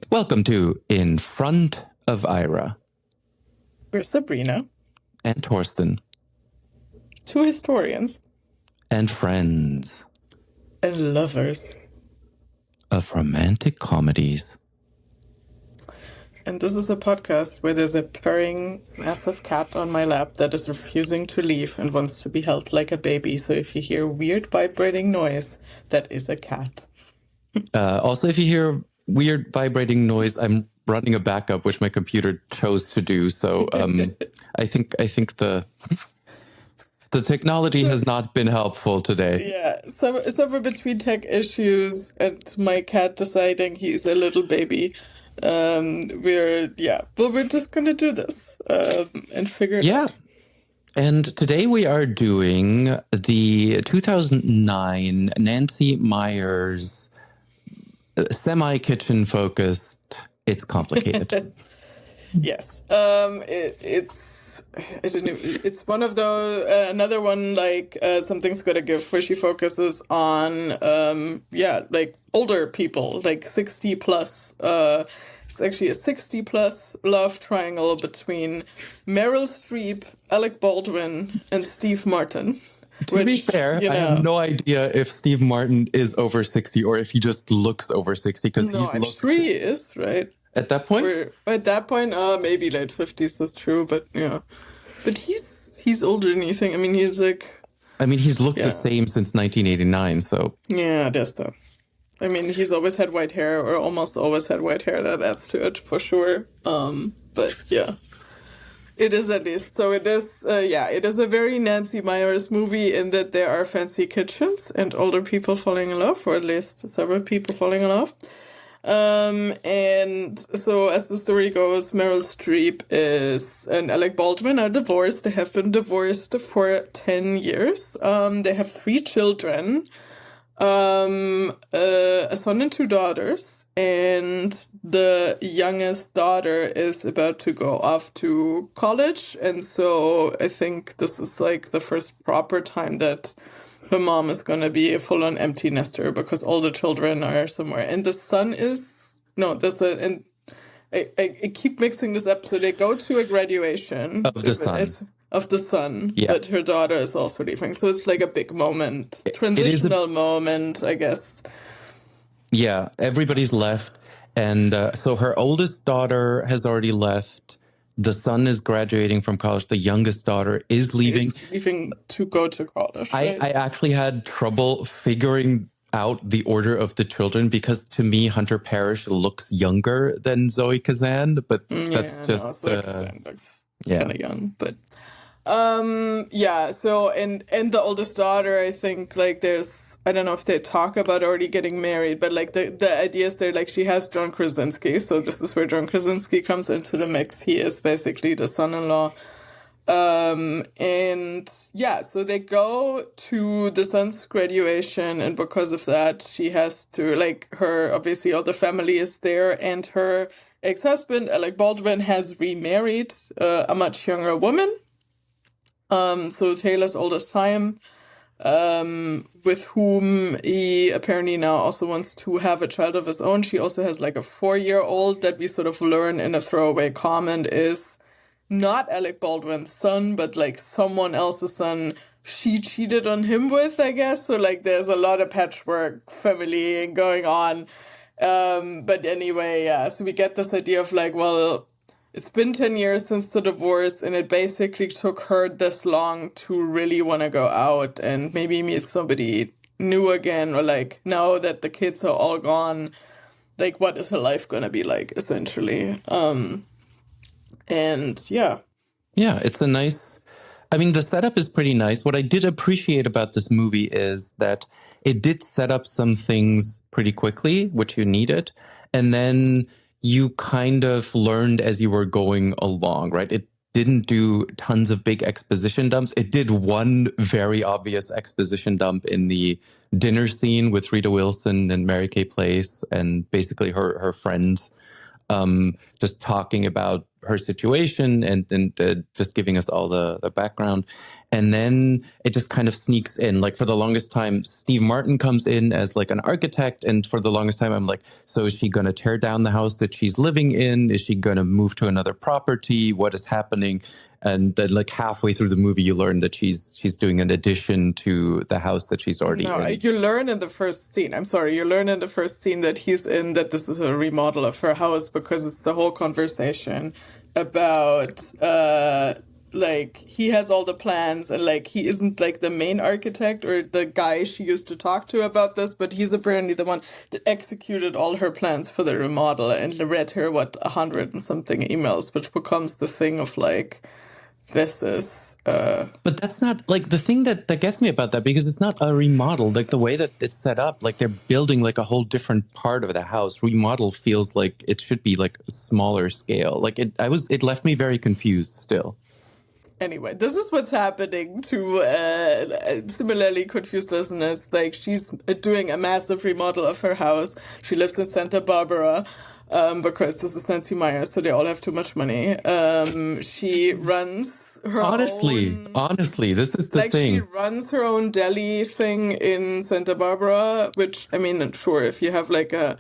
Welcome to In Front of Ira. We're Sabrina. And Torsten. Two historians. And friends. And lovers. Of romantic comedies. And this is a podcast where there's a purring, massive cat on my lap that is refusing to leave and wants to be held like a baby. So if you hear weird vibrating noise, that is a cat. Also, if you hear weird vibrating noise, I'm running a backup, which my computer chose to do. So I think the technology has not been helpful today. Yeah, somewhere between tech issues and my cat deciding he's a little baby. We're just gonna do this and figure it out. And today we are doing the 2009 Nancy Meyers semi-kitchen focused. It's complicated. Yes. It's one of those, another one like Something's Gotta Give, where she focuses on, like older people, like 60 plus. It's actually a 60 plus love triangle between Meryl Streep, Alec Baldwin, and Steve Martin. To be fair, I have no idea if Steve Martin is over 60 or if he just looks over 60 because I'm sure he is, right? At that point? Maybe late 50s, that's true, but yeah. But he's older than you think. I mean, he's looked the same since 1989, so. Yeah, that's that. I mean, he's always had white hair, or almost always had white hair. That adds to it, for sure. But yeah. It is at least. So it is, it is a very Nancy Meyers movie in that there are fancy kitchens and older people falling in love, or at least several people falling in love. And so as the story goes, Meryl Streep and Alec Baldwin are divorced. They have been divorced for 10 years. They have 3 children. A son and 2 daughters, and the youngest daughter is about to go off to college, and so I think this is like the first proper time that her mom is gonna be a full-on empty nester because all the children are somewhere, and the son is I keep mixing this up. So they go to a graduation of the son. But her daughter is also leaving. So it's like a big moment, transitional moment, I guess. Yeah, everybody's left. And so her oldest daughter has already left. The son is graduating from college. The youngest daughter is leaving. Leaving to go to college, right? I actually had trouble figuring out the order of the children because to me, Hunter Parrish looks younger than Zoe Kazan. But that's just... Zoe Kazan looks kind of young, but... so and the oldest daughter, I think, like, there's, I don't know if they talk about already getting married, but like the idea is there, like, she has John Krasinski, so this is where John Krasinski comes into the mix. He is basically the son-in-law. So they go to the son's graduation, and because of that, she has to, like, obviously all the family is there, and her ex-husband, Alec Baldwin, has remarried a much younger woman. So Taylor's oldest time, with whom he apparently now also wants to have a child of his own. She also has like a 4-year-old that we sort of learn in a throwaway comment is not Alec Baldwin's son, but like someone else's son she cheated on him with, I guess. So like there's a lot of patchwork family going on. But anyway, so we get this idea of like, well, it's been 10 years since the divorce, and it basically took her this long to really want to go out and maybe meet somebody new again, or like, now that the kids are all gone, like, what is her life going to be like, essentially? Yeah, it's a nice... I mean, the setup is pretty nice. What I did appreciate about this movie is that it did set up some things pretty quickly, which you needed, and then you kind of learned as you were going along, right? It didn't do tons of big exposition dumps. It did one very obvious exposition dump in the dinner scene with Rita Wilson and Mary Kay Place and basically her friends. just talking about her situation and just giving us all the background. And then it just kind of sneaks in. Like for the longest time, Steve Martin comes in as like an architect. And for the longest time, I'm like, so is she going to tear down the house that she's living in? Is she going to move to another property? What is happening? And then like halfway through the movie, you learn that she's doing an addition to the house that she's already in. You learn in the first scene. I'm sorry. You learn in the first scene that he's in, that this is a remodel of her house, because it's the whole conversation about, like, he has all the plans, and like he isn't like the main architect or the guy she used to talk to about this, but he's apparently the one that executed all her plans for the remodel and read her 100 and something emails, which becomes the thing of like, this is but that's not like the thing that gets me about that, because it's not a remodel. Like the way that it's set up, like they're building like a whole different part of the house. Remodel feels like it should be like a smaller scale. Like it left me very confused still. Anyway, this is what's happening to similarly confused listeners. Like, she's doing a massive remodel of her house. She lives in Santa Barbara because this is Nancy Meyers, so they all have too much money. She runs her Honestly, this is the thing. She runs her own deli thing in Santa Barbara, which, I mean, sure, if you have like a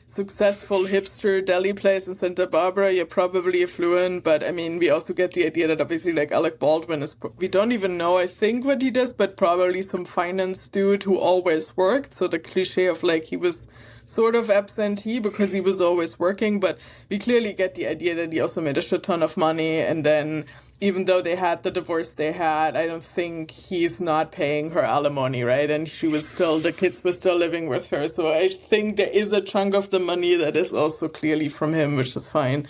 successful hipster deli place in Santa Barbara, you're probably affluent, but I mean, we also get the idea that obviously like Alec Baldwin is, we don't even know, I think, what he does, but probably some finance dude who always worked. So the cliche of like, he was sort of absentee because he was always working, but we clearly get the idea that he also made a shit ton of money. And then even though they had the divorce they had, I don't think he's not paying her alimony, right? And the kids were still living with her. So I think there is a chunk of the money that is also clearly from him, which is fine.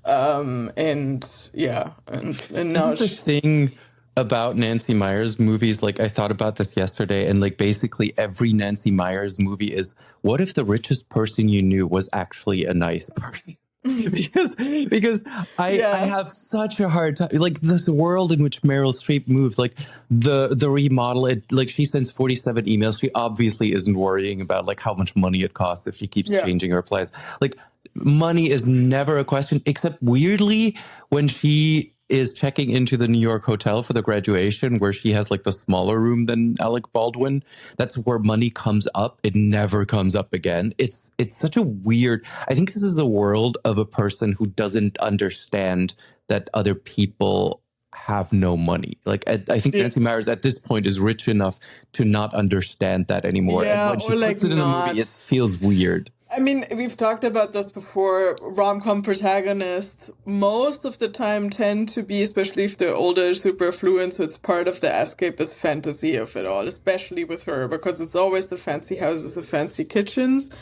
And now this is the thing about Nancy Meyers movies. Like I thought about this yesterday, and like basically every Nancy Meyers movie is, what if the richest person you knew was actually a nice person? because I have such a hard time, like this world in which Meryl Streep moves, like the remodel, it like she sends 47 emails. She obviously isn't worrying about like how much money it costs if she keeps changing her plans. Like money is never a question, except weirdly when she is checking into the New York hotel for the graduation, where she has like the smaller room than Alec Baldwin. That's where money comes up. It never comes up again. It's such a weird, I think this is a world of a person who doesn't understand that other people have no money. Like I think Nancy Meyers at this point is rich enough to not understand that anymore. Yeah, and when she puts it in a movie, it feels weird. I mean, we've talked about this before. Rom-com protagonists most of the time tend to be, especially if they're older, super affluent. So it's part of the escapist fantasy of it all, especially with her, because it's always the fancy houses, the fancy kitchens.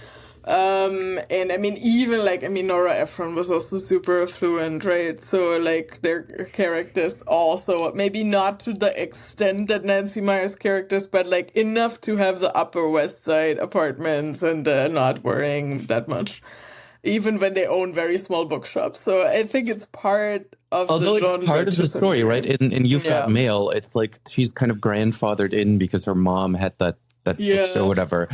And I mean, even like, I mean, Nora Ephron was also super affluent, right? So like their characters also, maybe not to the extent that Nancy Meyers' characters, but like enough to have the Upper West Side apartments and not worrying that much, even when they own very small bookshops. So I think it's part of Although the genre. it's part of the story, right? And You've Got Mail, it's like she's kind of grandfathered in because her mom had that bookstore or whatever.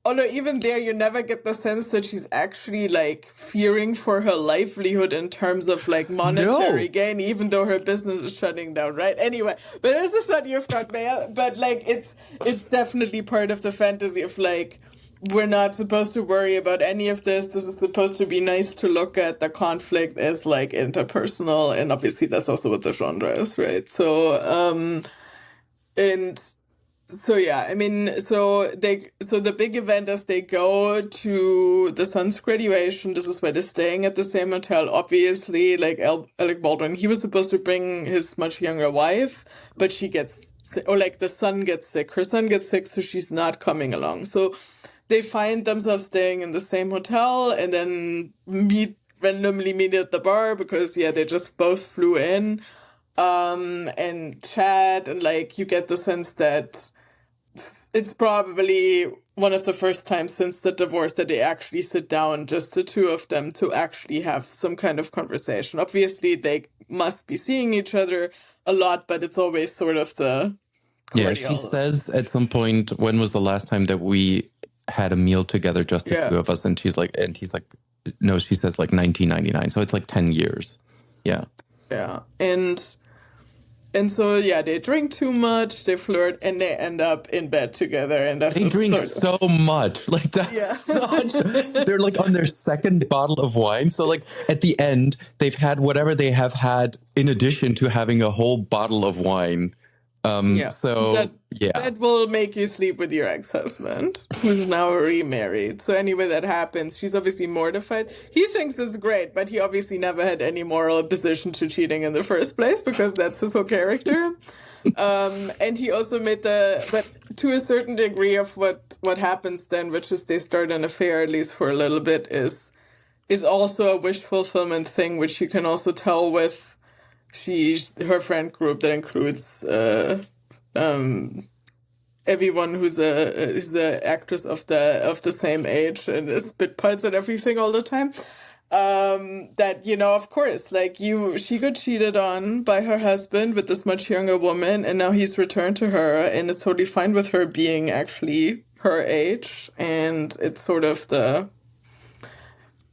Although even there, you never get the sense that she's actually like fearing for her livelihood in terms of like monetary gain, even though her business is shutting down, right? Anyway, but this is not You've Got Mail, but like it's definitely part of the fantasy of like, we're not supposed to worry about any of this. This is supposed to be nice to look at. The conflict is like interpersonal, and obviously that's also what the genre is, right? So, So yeah, I mean, so the big event is they go to the son's graduation. This is where they're staying at the same hotel. Obviously, like Alec Baldwin, he was supposed to bring his much younger wife, but she gets sick, or like the son gets sick. Her son gets sick, so she's not coming along. So they find themselves staying in the same hotel, and then randomly meet at the bar because they just both flew in, and chat, and like you get the sense that it's probably one of the first times since the divorce that they actually sit down, just the two of them, to actually have some kind of conversation. Obviously, they must be seeing each other a lot, but it's always sort of the cordial. Yeah, she says at some point, when was the last time that we had a meal together, just the two of us? And he's like, no, she says like 1999. So it's like 10 years. Yeah. Yeah. And so, yeah, they drink too much, they flirt, and they end up in bed together. And that's They just drink sort of, so much. Like, that's yeah. such. They're like on their second bottle of wine. So, like, at the end, they've had whatever they have had in addition to having a whole bottle of wine. Yeah. So, yeah. That will make you sleep with your ex-husband, who's now remarried. So anyway, that happens. She's obviously mortified. He thinks it's great, but he obviously never had any moral opposition to cheating in the first place, because that's his whole character. And he also but to a certain degree of what happens then, which is they start an affair, at least for a little bit, is also a wish fulfillment thing, which you can also tell with her friend group that includes everyone who's a actress of the same age and is bit parts and everything all the time. That, you know, of course, like she got cheated on by her husband with this much younger woman, and now he's returned to her and is totally fine with her being actually her age, and it's sort of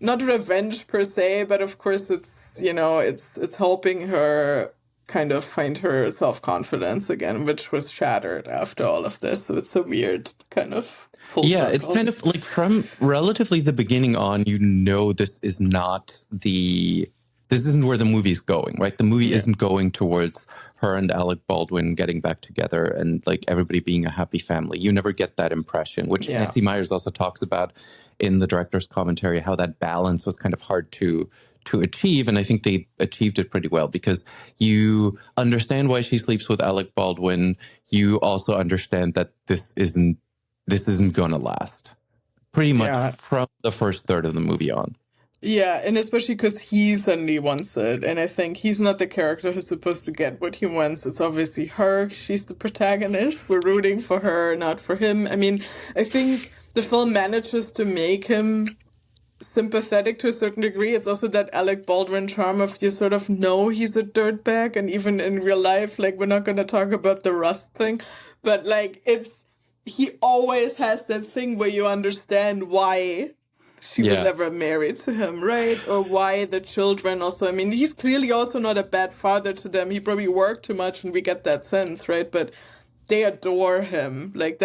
not revenge per se, but of course it's, you know, it's helping her kind of find her self-confidence again, which was shattered after all of this. So it's a weird kind of full circle. It's kind of like from relatively the beginning on, you know, this isn't where the movie's going, right? The movie isn't going towards her and Alec Baldwin getting back together and like everybody being a happy family. You never get that impression, which Nancy Meyers also talks about in the director's commentary, how that balance was kind of hard to achieve. And I think they achieved it pretty well, because you understand why she sleeps with Alec Baldwin. You also understand that this isn't going to last pretty much from the first third of the movie on. Yeah, and especially because he suddenly wants it. And I think he's not the character who's supposed to get what he wants. It's obviously her. She's the protagonist. We're rooting for her, not for him. I mean, I think the film manages to make him sympathetic to a certain degree. It's also that Alec Baldwin charm of, you sort of know he's a dirtbag. And even in real life, like, we're not going to talk about the rust thing, but like, he always has that thing where you understand why she was ever married to him, right? Or why the children also, I mean, he's clearly also not a bad father to them. He probably worked too much and we get that sense, right? But they adore him. Like,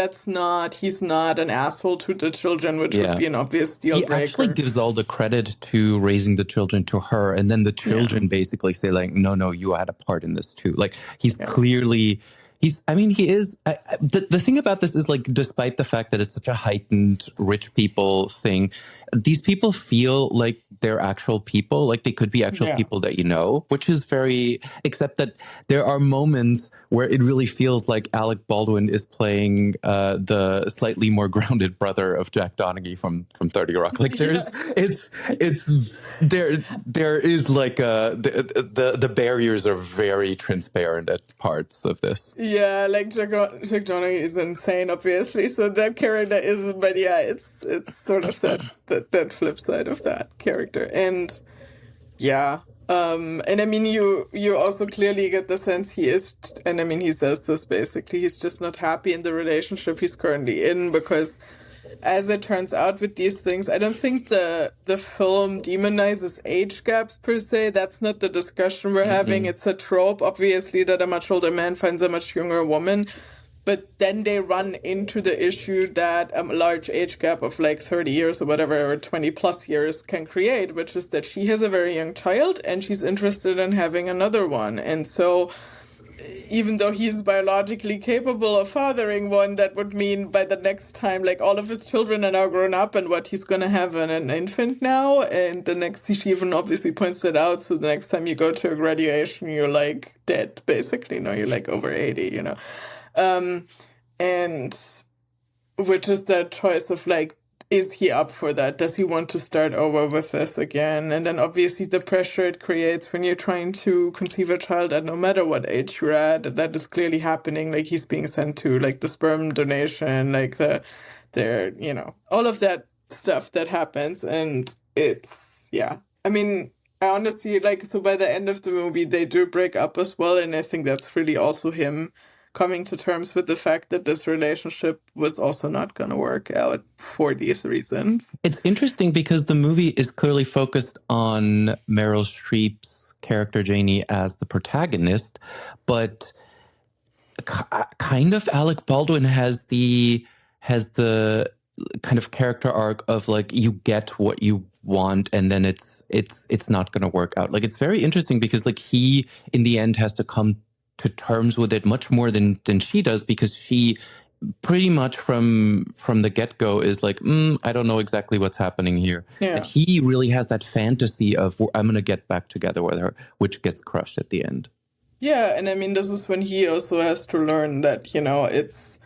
he's not an asshole to the children, which would be an obvious deal breaker. He actually gives all the credit to raising the children to her. And then the children basically say like, no, you had a part in this too. Like, he's clearly... he is. The thing about this is, like, despite the fact that it's such a heightened rich people thing, these people feel like they're actual people, like they could be actual people that you know, which is very, except that there are moments where it really feels like Alec Baldwin is playing the slightly more grounded brother of Jack Donaghy from 30 Rock. Like there is like the barriers are very transparent at parts of this. Yeah, like Jack Donaghy is insane, obviously. So that character is, but yeah, it's sort of that flip side of that character. And yeah, and I mean, you also clearly get the sense he is, and I mean, he says this basically, he's just not happy in the relationship he's currently in, because as it turns out with these things, I don't think the film demonizes age gaps per se. That's not the discussion we're having. It's a trope, obviously, that a much older man finds a much younger woman. But then they run into the issue that a large age gap of like 30 years or whatever, or 20 plus years can create, which is that she has a very young child and she's interested in having another one. And so even though he's biologically capable of fathering one, that would mean by the next time, like, all of his children are now grown up, and what he's going to have an infant now. And the next, she even obviously points it out. So the next time you go to a graduation, you're like dead, basically. No, you're like over 80, you know. And which is the choice of like, is he up for that? Does he want to start over with this again? And then obviously the pressure it creates when you're trying to conceive a child at no matter what age you're at, that is clearly happening. Like, he's being sent to like the sperm donation, like you know, all of that stuff that happens. And it's, I mean, I honestly, like, so by the end of the movie, they do break up as well. And I think that's really also him coming to terms with the fact that this relationship was also not going to work out for these reasons. It's interesting because the movie is clearly focused on Meryl Streep's character Janie as the protagonist, but kind of Alec Baldwin has the kind of character arc of like, you get what you want and then it's not going to work out. Like, it's very interesting because like he in the end has to come to terms with it much more than she does, because she pretty much from the get-go is like, I don't know exactly what's happening here. Yeah. And he really has that fantasy of, I'm going to get back together with her, which gets crushed at the end. Yeah, and I mean, this is when he also has to learn that, you know, it's...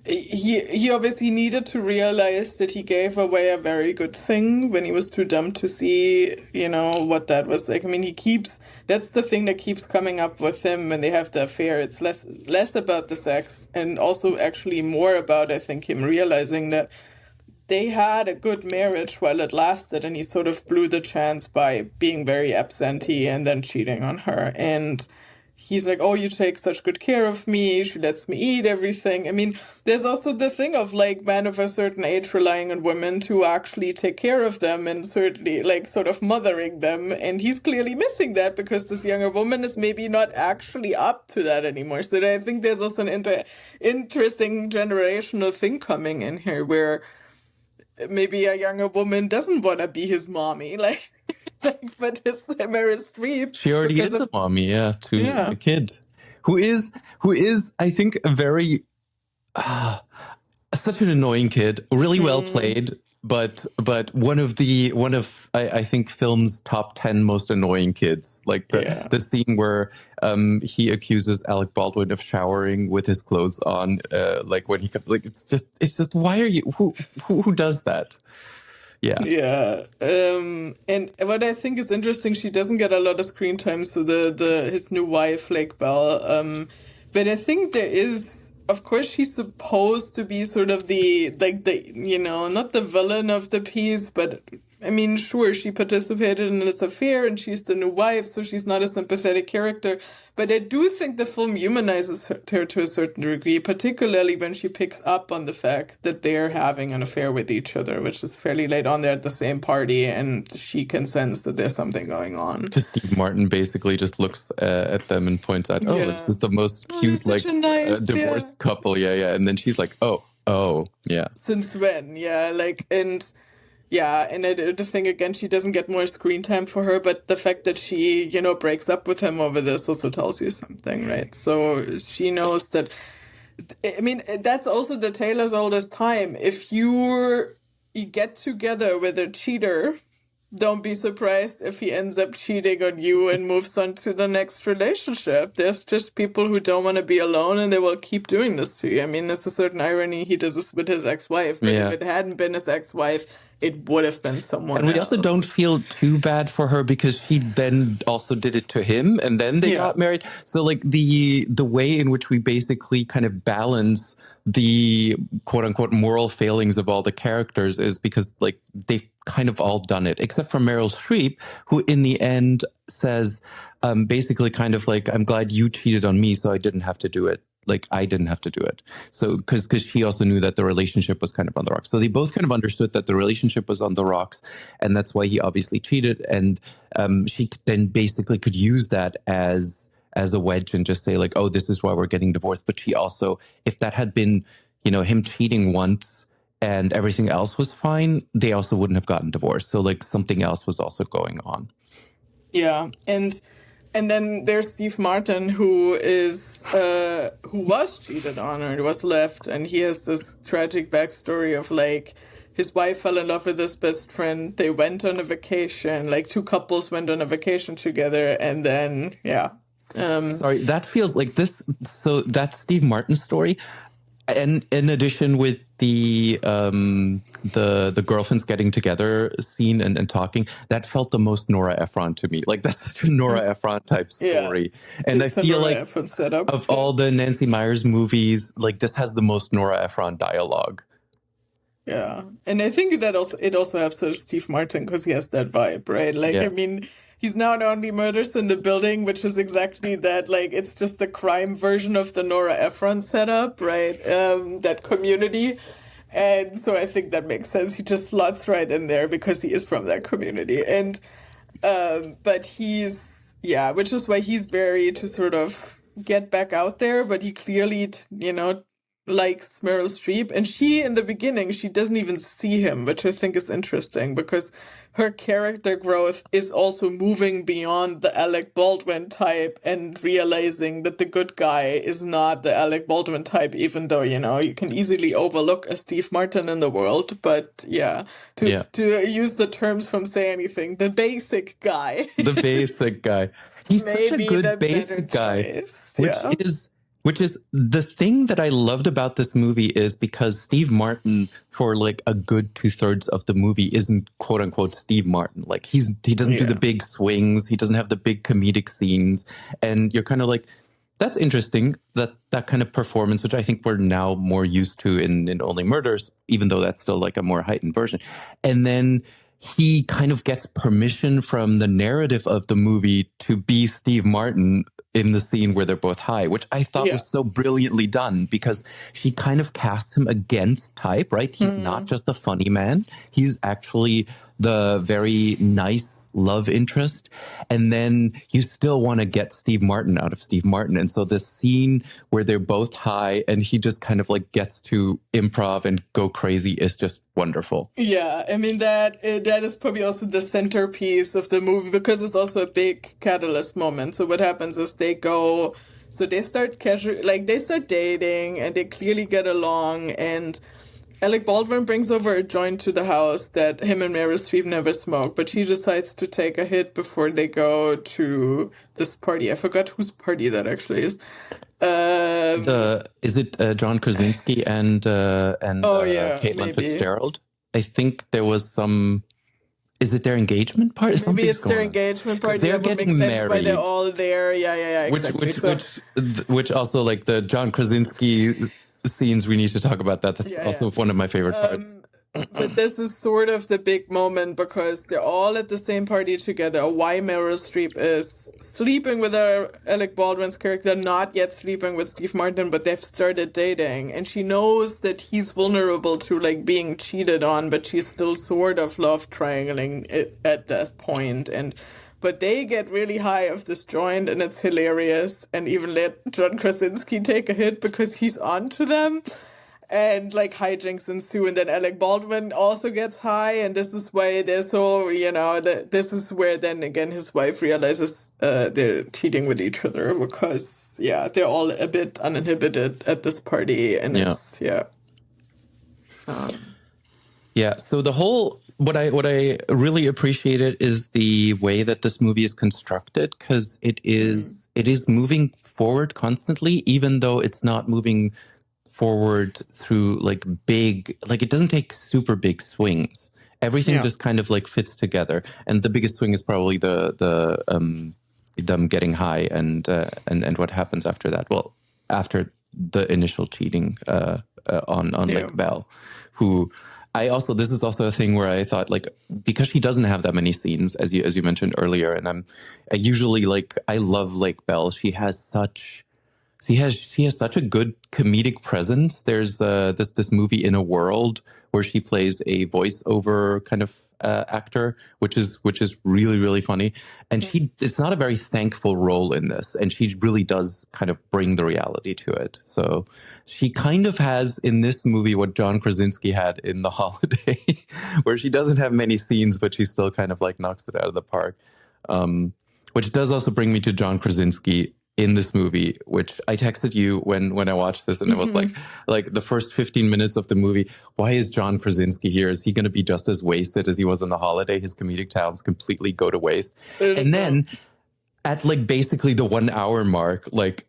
He obviously needed to realize that he gave away a very good thing when he was too dumb to see, you know, what that was like. I mean, that's the thing that keeps coming up with him when they have the affair. It's less about the sex and also actually more about, I think, him realizing that they had a good marriage while it lasted, and he sort of blew the chance by being very absentee and then cheating on her. And he's like, oh, you take such good care of me. She lets me eat everything. I mean, there's also the thing of like men of a certain age relying on women to actually take care of them and certainly like sort of mothering them. And he's clearly missing that because this younger woman is maybe not actually up to that anymore. So I think there's also an interesting generational thing coming in here where maybe a younger woman doesn't want to be his mommy. Like but it's Meryl Streep. She already is a mommy, to a kid who is, I think, a very such an annoying kid. Really well played, but one of I think film's top 10 most annoying kids. Like the scene where he accuses Alec Baldwin of showering with his clothes on. Like when he like it's just why are you who does that? Yeah. And what I think is interesting, she doesn't get a lot of screen time, so his new wife, Lake Bell. But I think there is, of course, she's supposed to be sort of the you know, not the villain of the piece, but I mean, sure, she participated in this affair and she's the new wife, so she's not a sympathetic character. But I do think the film humanizes her to a certain degree, particularly when she picks up on the fact that they're having an affair with each other, which is fairly late on. They're at the same party and she can sense that there's something going on. Because Steve Martin basically just looks at them and points out, this is the most cute, like, divorced couple. Yeah. And then she's like, oh, yeah. Since when? Yeah, like, and... Yeah, and the thing, again, she doesn't get more screen time for her, but the fact that she, you know, breaks up with him over this also tells you something, right? So she knows that, I mean, that's also the Taylor's oldest time. If you get together with a cheater, don't be surprised if he ends up cheating on you and moves on to the next relationship. There's just people who don't want to be alone and they will keep doing this to you. I mean, it's a certain irony he does this with his ex-wife, but if it hadn't been his ex-wife, it would have been someone else. And we also don't feel too bad for her because she then also did it to him and then they got married. So like the way in which we basically kind of balance the quote unquote moral failings of all the characters is because like they've kind of all done it, except for Meryl Streep, who in the end says basically kind of like, I'm glad you cheated on me so I didn't have to do it. Like, I didn't have to do it. So, because she also knew that the relationship was kind of on the rocks. So they both kind of understood that the relationship was on the rocks. And that's why he obviously cheated. And she then basically could use that as a wedge and just say like, oh, this is why we're getting divorced. But she also, if that had been, you know, him cheating once and everything else was fine, they also wouldn't have gotten divorced. So like something else was also going on. Yeah. And then there's Steve Martin, who was cheated on or was left, and he has this tragic backstory of like his wife fell in love with his best friend. They went on a vacation, like two couples went on a vacation together, and then sorry, that feels like this. So that Steve Martin story, and in addition with the girlfriends getting together scene and talking, that felt the most Nora Ephron to me. Like that's such a Nora Ephron type story. And it's I feel Nora like Ephron setup. Of all the Nancy Meyers movies, like this has the most Nora Ephron dialogue. Yeah. And I think that it also helps with Steve Martin because he has that vibe, right? Like, I mean, he's not only murders in the building, which is exactly that, like, it's just the crime version of the Nora Ephron setup, right? That community. And so I think that makes sense. He just slots right in there because he is from that community. And but yeah, which is why he's very to sort of get back out there, but he clearly, likes Meryl Streep. And she, in the beginning, she doesn't even see him, which I think is interesting because her character growth is also moving beyond the Alec Baldwin type and realizing that the good guy is not the Alec Baldwin type, even though, you can easily overlook a Steve Martin in the world. But yeah, to use the terms from Say Anything, the basic guy. The basic guy. He's such a good basic guy, which is the thing that I loved about this movie is because Steve Martin, for like a good 2/3 of the movie, isn't quote unquote Steve Martin. Like he doesn't do the big swings. He doesn't have the big comedic scenes. And you're kind of like, that's interesting, that kind of performance, which I think we're now more used to in Only Murders, even though that's still like a more heightened version. And then he kind of gets permission from the narrative of the movie to be Steve Martin in the scene where they're both high, which I thought was so brilliantly done because she kind of casts him against type, right? He's not just the funny man. He's actually the very nice love interest. And then you still want to get Steve Martin out of Steve Martin. And so this scene where they're both high and he just kind of like gets to improv and go crazy is just wonderful. Yeah, I mean, that is probably also the centerpiece of the movie because it's also a big catalyst moment. So what happens is they start they start dating and they clearly get along, and Alec Baldwin brings over a joint to the house that him and Meryl Streep never smoke, but he decides to take a hit before they go to this party. I forgot whose party that actually is. Is it John Krasinski and Caitlin maybe. Fitzgerald? I think there was some. Is it their engagement party? Maybe it's their engagement party. They're getting married. Why they're all there. Yeah, exactly. Which also, like the John Krasinski scenes, we need to talk about that. That's also one of my favorite parts. But this is sort of the big moment because they're all at the same party together. Why Meryl Streep is sleeping with Alec Baldwin's character, not yet sleeping with Steve Martin, but they've started dating. And she knows that he's vulnerable to like being cheated on, but she's still sort of love triangling it at that point. But they get really high of this joint and it's hilarious. And even let John Krasinski take a hit because he's on to them. And like hijinks ensue, and then Alec Baldwin also gets high, and this is why they're so, this is where then again his wife realizes they're cheating with each other because, they're all a bit uninhibited at this party, and so the whole, what I really appreciated is the way that this movie is constructed, because it is moving forward constantly, even though it's not moving forward through like big, like it doesn't take super big swings. Everything just kind of like fits together, and the biggest swing is probably the them getting high and what happens after that. Well, after the initial cheating on like Belle, who this is also a thing where I thought, like, because she doesn't have that many scenes as you mentioned earlier, and I usually like, I love like Belle. She has such a good comedic presence. There's this movie In a World where she plays a voiceover kind of actor, which is really, really funny. And it's not a very thankful role in this, and she really does kind of bring the reality to it. So she kind of has in this movie what John Krasinski had in The Holiday, where she doesn't have many scenes, but she still kind of like knocks it out of the park. Which does also bring me to John Krasinski in this movie, which I texted you when I watched this, and it was like the first 15 minutes of the movie. Why is John Krasinski here? Is he going to be just as wasted as he was in The Holiday? His comedic talents completely go to waste. And then at like basically the 1 hour mark, like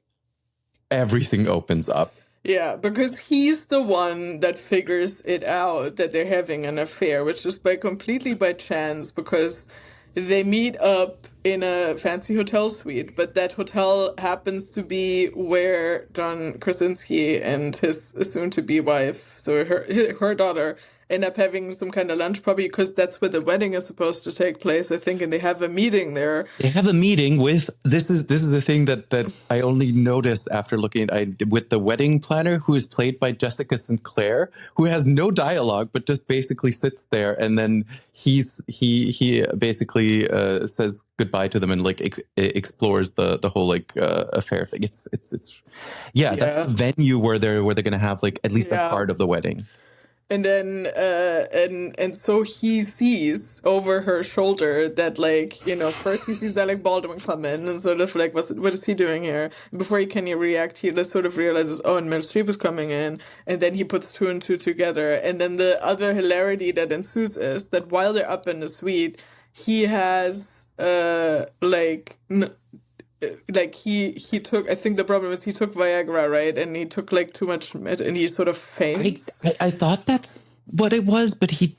everything opens up. Yeah, because he's the one that figures it out that they're having an affair, which is completely by chance, because they meet up in a fancy hotel suite, but that hotel happens to be where John Krasinski and his soon-to-be wife, so her daughter, end up having some kind of lunch, probably because that's where the wedding is supposed to take place, I think, and they have a meeting there. They have a meeting with this is the thing that I only noticed after looking at with the wedding planner, who is played by Jessica Sinclair, who has no dialogue but just basically sits there, and then he basically says goodbye to them and like explores the whole like affair thing. It's that's the venue where they're gonna have like at least a part of the wedding. And then, and so he sees over her shoulder that, like, you know, first he sees Alec Baldwin come in and sort of like, what is he doing here? And before he can react, he just sort of realizes, oh, and Meryl Streep is coming in. And then he puts two and two together. And then the other hilarity that ensues is that while they're up in the suite, he has, he took, I think the problem is he took Viagra, right? And he took like too much and he sort of faints. I thought that's what it was, but he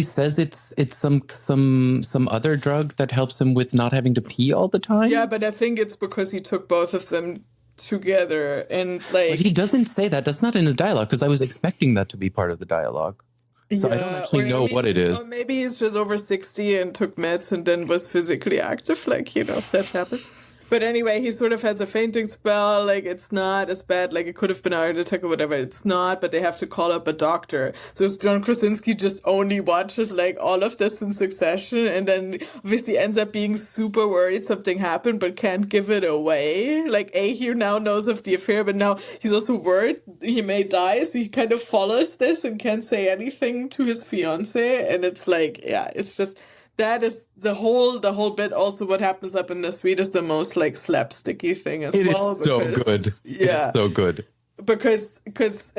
says it's some other drug that helps him with not having to pee all the time. Yeah, but I think it's because he took both of them together and like. But he doesn't say that. That's not in the dialogue, because I was expecting that to be part of the dialogue. So I don't actually know what it is. Or maybe he's just over 60 and took meds and then was physically active, like, you know, that happens. But anyway, he sort of has a fainting spell. Like, it's not as bad. Like, it could have been a heart attack or whatever. It's not, but they have to call up a doctor. So John Krasinski just only watches, like, all of this in succession, and then obviously ends up being super worried something happened, but can't give it away. Like, he now knows of the affair, but now he's also worried he may die, so he kind of follows this and can't say anything to his fiancée. And it's like, yeah, it's just... That is the whole bit. Also, what happens up in the suite is the most like slapsticky thing as well. It is so good. Yeah, it's so good. Because that's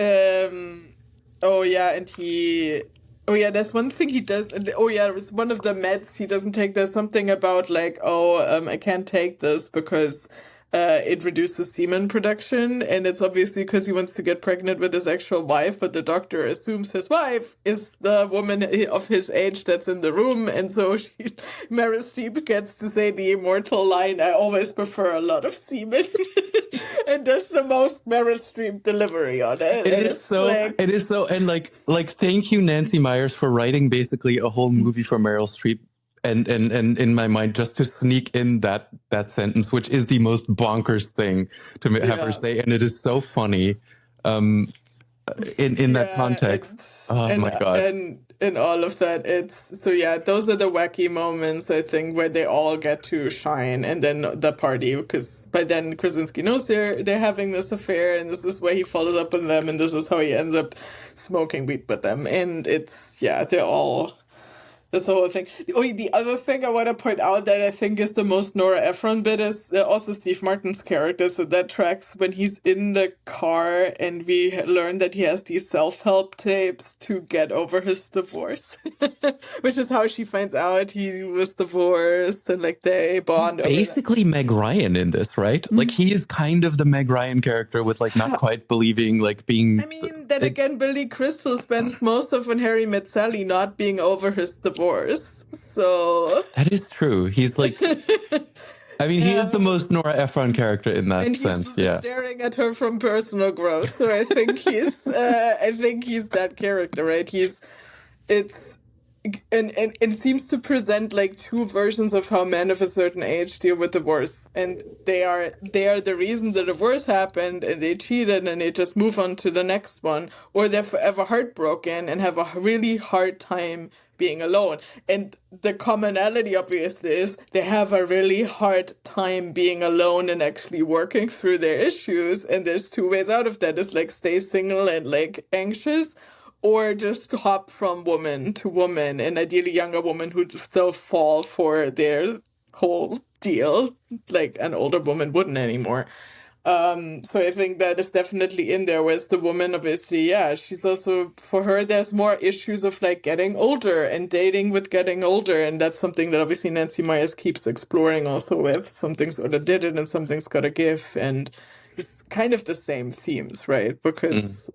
one thing he does. It's one of the meds he doesn't take. There's something about like, I can't take this because it reduces semen production, and it's obviously because he wants to get pregnant with his actual wife, but the doctor assumes his wife is the woman of his age that's in the room, and so Meryl Streep gets to say the immortal line, "I always prefer a lot of semen," and that's the most Meryl Streep delivery on it. It is so, and like thank you, Nancy Meyers, for writing basically a whole movie for Meryl Streep. And in my mind, just to sneak in that sentence, which is the most bonkers thing to have her say, and it is so funny in that context. My god! And all of that, those are the wacky moments, I think, where they all get to shine, and then the party, because by then Krasinski knows they're having this affair, and this is where he follows up on them, and this is how he ends up smoking weed with them, and they're all. That's the whole thing. The other thing I want to point out that I think is the most Nora Ephron bit is also Steve Martin's character. So that tracks when he's in the car and we learn that he has these self-help tapes to get over his divorce, which is how she finds out he was divorced and like they bond. He's basically Meg Ryan in this, right? Mm-hmm. Like he is kind of the Meg Ryan character with like not quite believing, like being. I mean, then again, Billy Crystal spends most of When Harry Met Sally not being over his divorce. So that is true. He's like, I mean, he is the most Nora Ephron character in that sense. He's staring at her from personal growth. So I think he's that character, right? And it seems to present like two versions of how men of a certain age deal with divorce, and they are the reason the divorce happened, and they cheated, and they just move on to the next one, or they're forever heartbroken and have a really hard time being alone. And the commonality obviously is they have a really hard time being alone and actually working through their issues, and there's two ways out of that. It's like stay single and like anxious, or just hop from woman to woman, and ideally younger woman who still fall for their whole deal, like an older woman wouldn't anymore. So I think that is definitely in there, whereas the woman, obviously, she's also, for her, there's more issues of like getting older and dating with getting older, and that's something that obviously Nancy Meyers keeps exploring also with Something's Gotta Did It and Something's Gotta Give, and it's kind of the same themes, right? Because...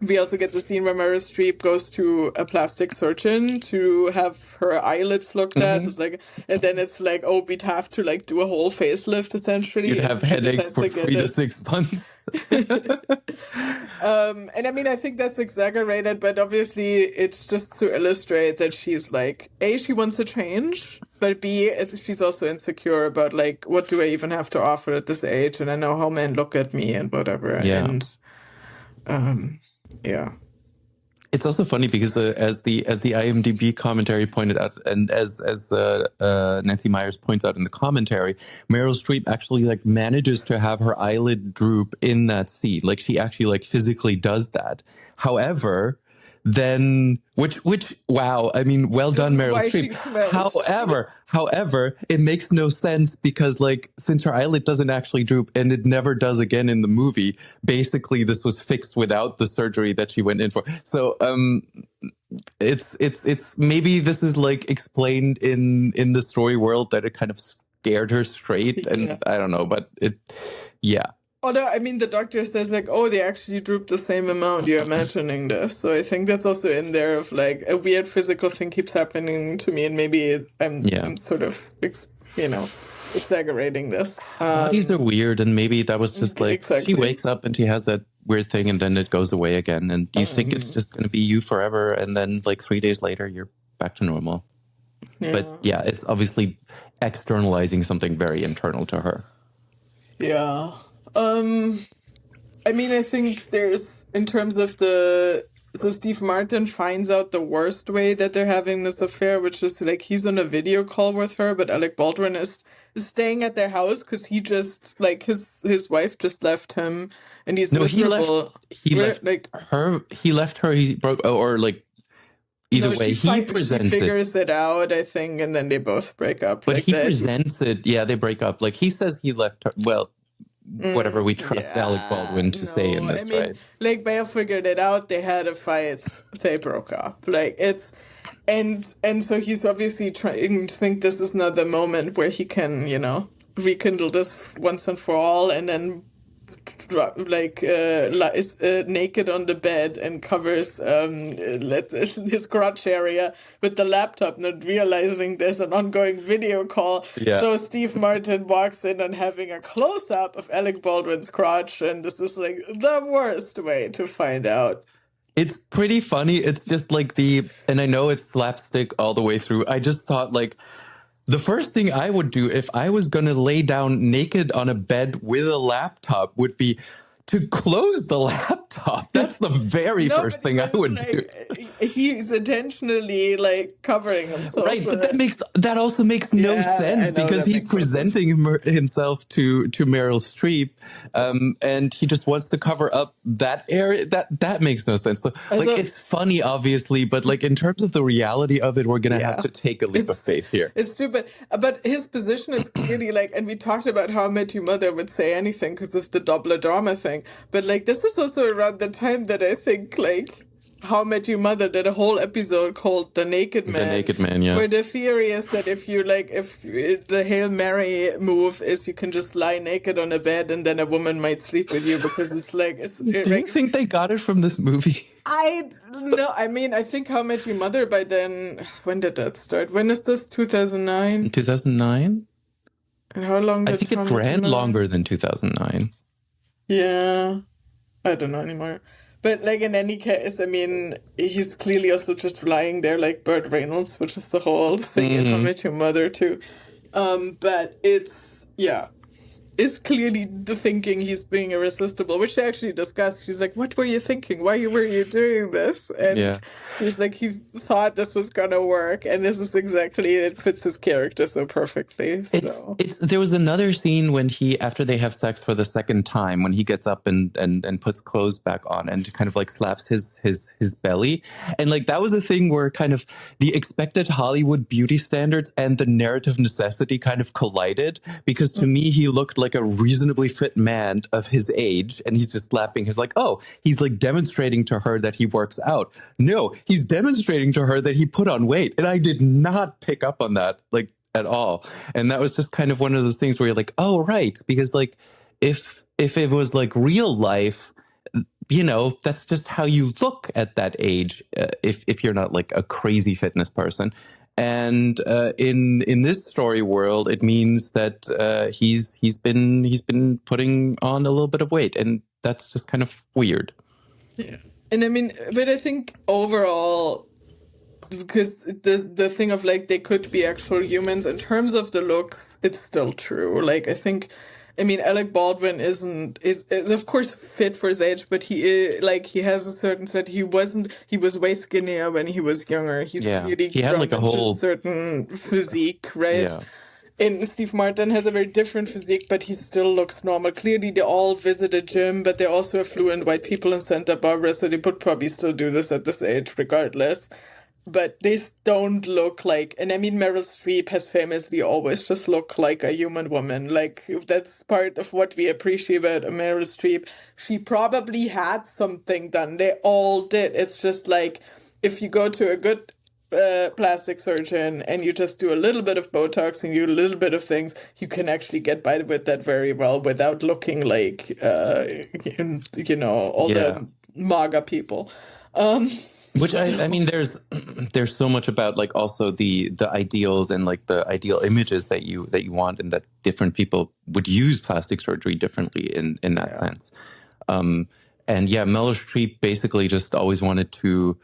we also get the scene where Meryl Streep goes to a plastic surgeon to have her eyelids looked at. It's like, and then it's like, oh, we'd have to like do a whole facelift essentially. You'd have headaches for 3 to 6 months. And I mean, I think that's exaggerated, but obviously it's just to illustrate that she's like, A, she wants a change, but B, she's also insecure about like, what do I even have to offer at this age? And I know how men look at me and whatever. Yeah. And yeah. It's also funny because as the IMDb commentary pointed out, and as Nancy Meyers points out in the commentary, Meryl Streep actually like manages to have her eyelid droop in that scene. Like she actually like physically does that. However, then which wow, I mean, well done, Meryl Streep. However, it makes no sense because like since her eyelid doesn't actually droop and it never does again in the movie, basically this was fixed without the surgery that she went in for. So it's maybe this is like explained in the story world that it kind of scared her straight, and I don't know, but yeah. Although, I mean, the doctor says, like, oh, they actually drooped the same amount. You're imagining this. So I think that's also in there of, like, a weird physical thing keeps happening to me. And maybe I'm sort of, exaggerating this. Bodies are weird. And maybe that was just, like, she wakes up and she has that weird thing and then it goes away again. And you think it's just going to be you forever. And then, like, 3 days later, you're back to normal. Yeah. But, yeah, it's obviously externalizing something very internal to her. Yeah. I mean, I think there's, in terms of so Steve Martin finds out the worst way that they're having this affair, which is like he's on a video call with her, but Alec Baldwin is staying at their house because he just, like, his wife just left him and he's miserable. He left her, he broke, or like, either way, he presents it. She figures it out, I think, and then they both break up. But like he presents it, they break up. Like he says he left her, well, whatever we trust Alec Baldwin to say in this, right? Like, Bale figured it out. They had a fight. They broke up. Like, it's... And so he's obviously trying to think this is not the moment where he can, rekindle this once and for all, and then is naked on the bed and covers his crotch area with the laptop, not realizing there's an ongoing video call. Yeah. So Steve Martin walks in and having a close-up of Alec Baldwin's crotch, and this is like the worst way to find out. It's pretty funny. It's just like and I know it's slapstick all the way through. I just thought like, the first thing I would do if I was going to lay down naked on a bed with a laptop would be to close the laptop. That's the very first thing I would do. He's intentionally like covering himself. Right, but that also makes no sense because he's presenting himself to Meryl Streep, and he just wants to cover up that area. That makes no sense. So like it's funny, obviously, but like in terms of the reality of it, we're gonna have to take a leap of faith here. It's stupid, but his position is clearly like, and we talked about how I Met Your Mother would say anything because of the Doppler drama thing. But like this is also around the time that I think like How I Met Your Mother did a whole episode called The Naked Man. The Naked Man, yeah. Where the theory is that if the Hail Mary move is you can just lie naked on a bed and then a woman might sleep with you because it's like Do you think they got it from this movie? I mean, I think How I Met Your Mother by then, when did that start? When is this? 2009? 2009? And how long did I think it ran longer than 2009. Yeah, I don't know anymore. But like in any case, I mean, he's clearly also just lying there like Burt Reynolds, which is the whole thing in How I Met Your Mother too. But it's clearly the thinking he's being irresistible, which they actually discussed. She's like, what were you thinking? Why were you doing this? And he's like, he thought this was going to work. And this is exactly, it fits his character so perfectly. So. There was another scene when after they have sex for the second time, when he gets up and puts clothes back on and kind of like slaps his belly. And like, that was a thing where kind of the expected Hollywood beauty standards and the narrative necessity kind of collided, because to me, he looked like a reasonably fit man of his age, and he's just slapping her like, oh, he's like demonstrating to her that he works out. No, he's demonstrating to her that he put on weight. And I did not pick up on that like at all. And that was just kind of one of those things where you're like, oh, right. Because like if it was like real life, that's just how you look at that age, if you're not like a crazy fitness person. And in this story world, it means that he's been putting on a little bit of weight, and that's just kind of weird. Yeah. And I mean, but I think overall, because the thing of like they could be actual humans in terms of the looks, it's still true. Like I mean, Alec Baldwin is of course fit for his age, but he has a certain set. He was way skinnier when he was younger. He's clearly he had grown like a into whole certain physique, right? Yeah. And Steve Martin has a very different physique, but he still looks normal. Clearly, they all visit a gym, but they're also affluent white people in Santa Barbara, so they would probably still do this at this age regardless. But they don't look like, and I mean, Meryl Streep has famously always just looked like a human woman. Like, if that's part of what we appreciate about Meryl Streep. She probably had something done. They all did. It's just like, if you go to a good plastic surgeon and you just do a little bit of Botox and you do a little bit of things, you can actually get by with that very well without looking like, all the MAGA people. Which I mean, there's so much about like also the ideals and like the ideal images that you want, and that different people would use plastic surgery differently in that sense. And Meryl Streep basically just always wanted to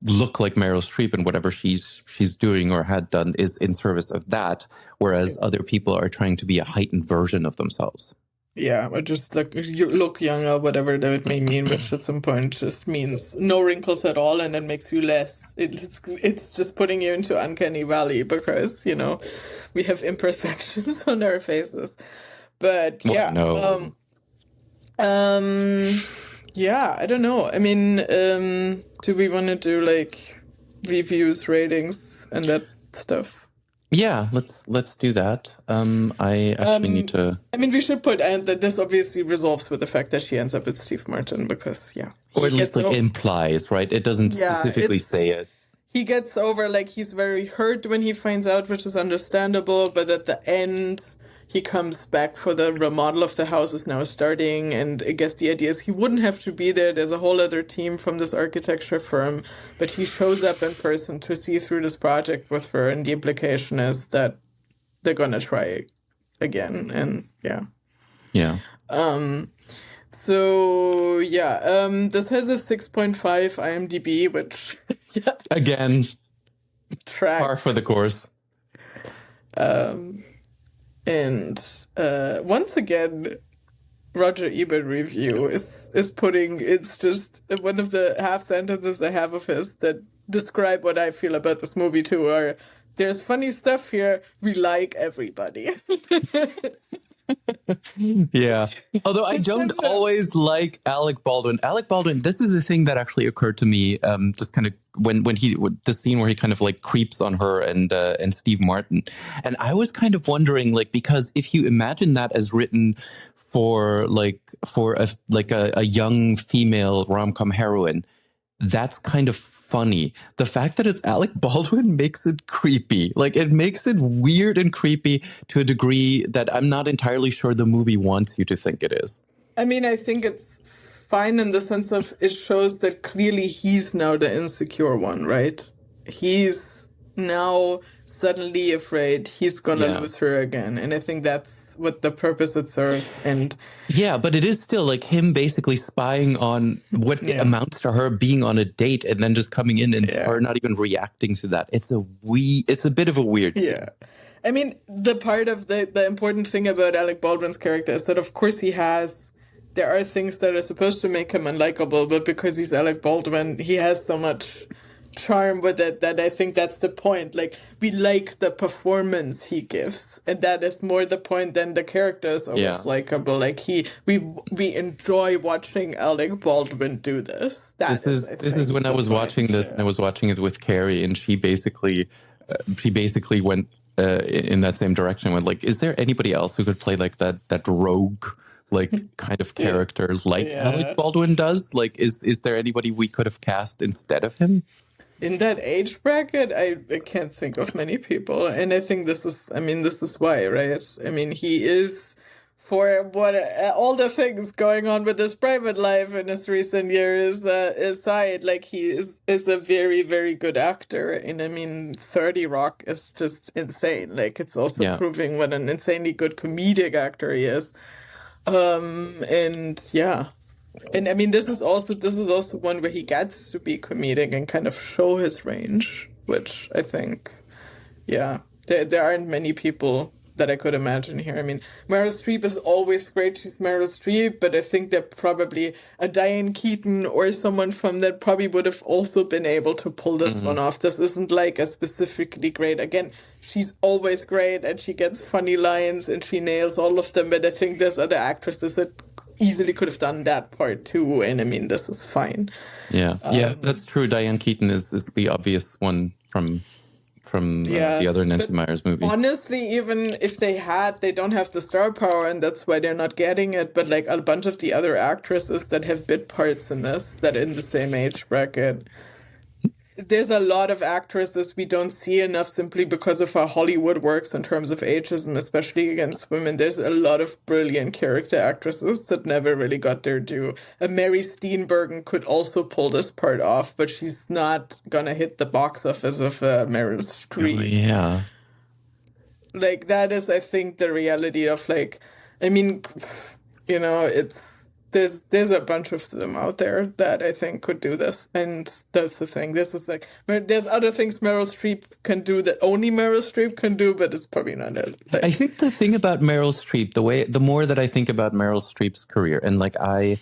look like Meryl Streep, and whatever she's doing or had done is in service of that, whereas other people are trying to be a heightened version of themselves. Yeah, or just like you look younger, whatever that may mean, which at some point just means no wrinkles at all, and it makes you less. It's just putting you into uncanny valley because we have imperfections on our faces. But I don't know. I mean, do we want to do like reviews, ratings, and that stuff? Yeah, let's do that. I actually need to. I mean, we should put that this obviously resolves with the fact that she ends up with Steve Martin because or at least like implies, right? It doesn't specifically say it. He gets over like he's very hurt when he finds out, which is understandable. But at the end, he comes back for the remodel of the house is now starting, and I guess the idea is he wouldn't have to be there. There's a whole other team from this architecture firm, but he shows up in person to see through this project with her, and the implication is that they're gonna try again, and this has a 6.5 IMDb, which again tracks par for the course. And once again, Roger Ebert review is putting, it's just one of the half sentences I have of his that describe what I feel about this movie too, are there's funny stuff here, we like everybody. Yeah. Although I don't always like Alec Baldwin. Alec Baldwin, this is a thing that actually occurred to me just kind of when the scene where he kind of like creeps on her and Steve Martin. And I was kind of wondering, like, because if you imagine that as written for a young female rom-com heroine, that's kind of funny. The fact that it's Alec Baldwin makes it creepy. Like, it makes it weird and creepy to a degree that I'm not entirely sure the movie wants you to think it is. I mean, I think it's fine in the sense of it shows that clearly he's now the insecure one, right? He's now suddenly afraid he's gonna lose her again, and I think that's what the purpose it serves. And but it is still like him basically spying on what amounts to her being on a date and then just coming in and her not even reacting to that. It's a bit of a weird scene. I mean, the part of the important thing about Alec Baldwin's character is that of course there are things that are supposed to make him unlikable, but because he's Alec Baldwin, he has so much charm with it that I think that's the point. Like, we like the performance he gives, and that is more the point than the character is always likable. Like, we enjoy watching Alec Baldwin do this. This is when I was watching this, and I was watching it with Carrie, and she basically went in that same direction. Went like, is there anybody else who could play like that rogue like kind of character like Alec Baldwin does? Like, is there anybody we could have cast instead of him? In that age bracket, I can't think of many people. And I think this is why, right? I mean, he is for what all the things going on with his private life in his recent years aside, like he is a very, very good actor. And I mean, 30 Rock is just insane. Like it's also proving what an insanely good comedic actor he is. And yeah. And I mean, this is also one where he gets to be comedic and kind of show his range, which I think, there aren't many people that I could imagine here. I mean, Meryl Streep is always great. She's Meryl Streep, but I think that probably a Diane Keaton or someone from that probably would have also been able to pull this one off. This isn't like a specifically great. Again, she's always great and she gets funny lines and she nails all of them, but I think there's other actresses that easily could have done that part too, and I mean, this is fine. Yeah, that's true. Diane Keaton is the obvious one from the other Nancy Meyers movies. Honestly, even if they don't have the star power, and that's why they're not getting it, but like a bunch of the other actresses that have bit parts in this, that in the same age bracket, there's a lot of actresses we don't see enough simply because of how Hollywood works in terms of ageism, especially against women. There's a lot of brilliant character actresses that never really got their due. Mary Steenburgen could also pull this part off, but she's not gonna hit the box office of Meryl Streep. Oh, yeah. Like, that is, I think, the reality of, like, I mean, you know, there's a bunch of them out there that I think could do this, and that's the thing. This is like, there's other things Meryl Streep can do that only Meryl Streep can do, but it's probably not it. Like, I think the thing about Meryl Streep, the more that I think about Meryl Streep's career, and like I'm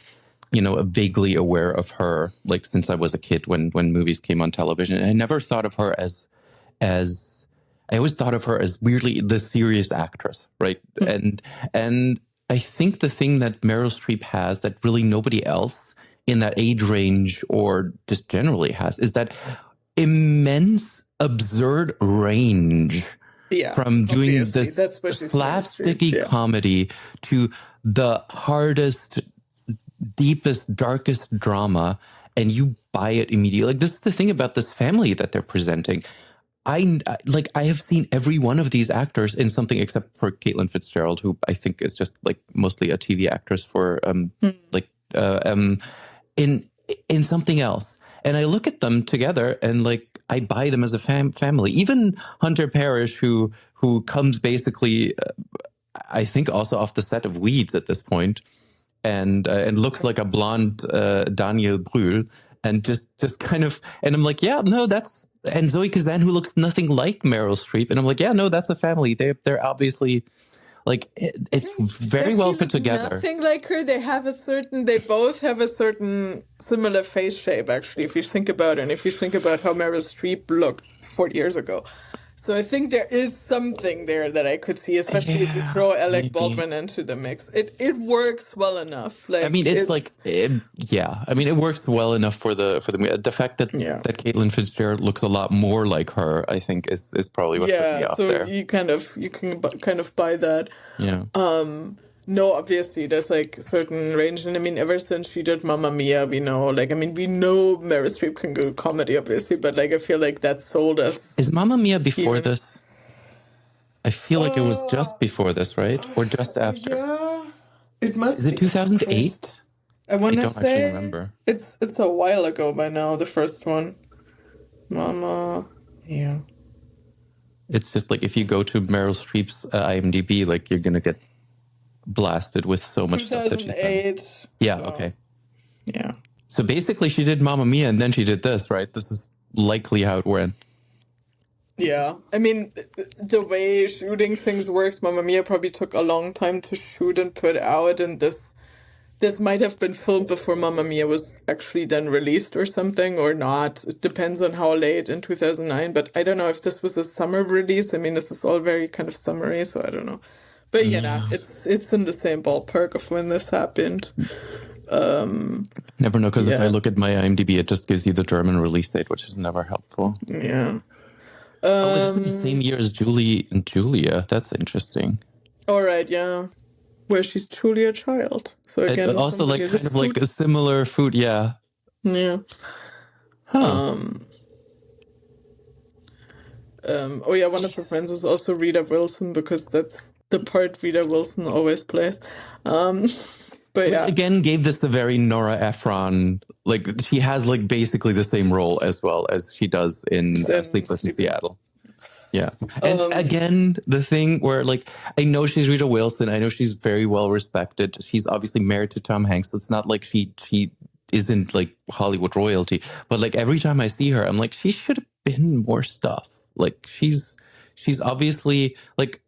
vaguely aware of her, like since I was a kid when movies came on television, and I never thought of her as I always thought of her as weirdly the serious actress, right? And I think the thing that Meryl Streep has that really nobody else in that age range or just generally has is that immense, absurd range from doing this slapsticky comedy to the hardest, deepest, darkest drama, and you buy it immediately. Like, this is the thing about this family that they're presenting. I have seen every one of these actors in something except for Caitlin Fitzgerald, who I think is just like mostly a TV actress for in something else. And I look at them together and like I buy them as a family. Even Hunter Parrish, who comes basically, I think also off the set of Weeds at this point, and looks like a blonde Daniel Brühl. And just kind of, and I'm like, yeah, no, and Zoe Kazan, who looks nothing like Meryl Streep. And I'm like, yeah, no, that's a family. They're obviously, like, it's very well put together. Nothing like her. They both have a certain similar face shape, actually, if you think about it. And if you think about how Meryl Streep looked 40 years ago. So I think there is something there that I could see, especially if you throw Alec Baldwin into the mix. It works well enough. Like, I mean, I mean, it works well enough for the fact that Caitlin Fitzgerald looks a lot more like her, I think, is probably what put me off there. You can kind of buy that. Yeah. No, obviously, there's like certain range. And I mean, ever since she did Mamma Mia, we know Meryl Streep can do comedy, obviously, but like, I feel like that sold us. Is Mamma Mia before this? I feel like it was just before this, right? Or just after? Yeah, it must be. Is it 2008? I want to say, actually remember. It's a while ago by now, the first one. Mamma Mia. It's just like, if you go to Meryl Streep's IMDb, like, you're going to get blasted with so much stuff that she's done. Yeah, so, okay. Yeah. So basically she did Mamma Mia and then she did this, right? This is likely how it went. Yeah. I mean, the way shooting things works, Mamma Mia probably took a long time to shoot and put out, and this might have been filmed before Mamma Mia was actually then released or something, or not. It depends on how late in 2009, but I don't know if this was a summer release. I mean, this is all very kind of summery, so I don't know. But it's in the same ballpark of when this happened. Never know, because if I look at my IMDb, it just gives you the German release date, which is never helpful. Yeah. It's the same year as Julie and Julia. That's interesting. All right, yeah. Where she's truly a child. So again, also like kind of like a similar food, yeah. Yeah. Huh. Oh yeah, one of her friends is also Rita Wilson, because that's the part Rita Wilson always plays. Um, but Which yeah, again gave this the very Nora Ephron, like she has like basically the same role as well as she does in then Sleepless in sleeping. Seattle. Yeah. And again, the thing where like, I know she's Rita Wilson. I know she's very well respected. She's obviously married to Tom Hanks. So it's not like she isn't like Hollywood royalty. But like every time I see her, I'm like, she should have been more stuff. Like she's obviously like,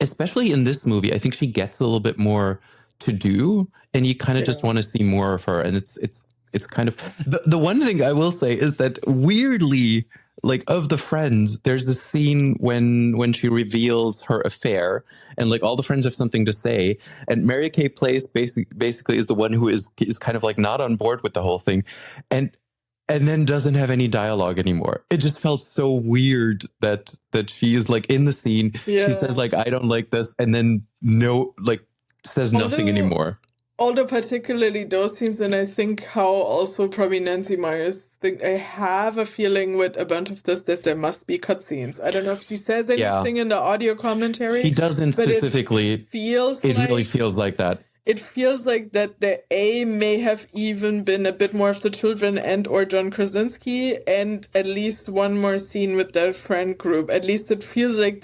especially in this movie, I think she gets a little bit more to do, and you kind of just want to see more of her. And it's kind of the one thing I will say is that weirdly, like of the friends, there's a scene when she reveals her affair, and like all the friends have something to say, and Mary Kay Place basically is the one who is kind of like not on board with the whole thing, and then doesn't have any dialogue anymore. It just felt so weird that she is like in the scene. Yeah. She says like, I don't like this, and then says nothing anymore. Although particularly those scenes, and I think how also probably Nancy Meyers think, I have a feeling with a bunch of this that there must be cutscenes. I don't know if she says anything in the audio commentary. She doesn't specifically. It really feels like that. It feels like that there may have even been a bit more of the children and or John Krasinski, and at least one more scene with their friend group. At least it feels like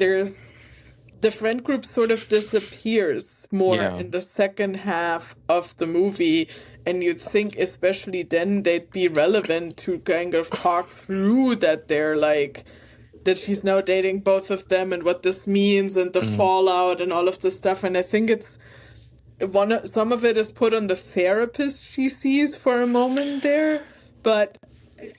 the friend group sort of disappears more in the second half of the movie, and you'd think especially then they'd be relevant to kind of talk through that they're like, that she's now dating both of them and what this means and the fallout and all of this stuff. And I think it's some of it is put on the therapist she sees for a moment there, but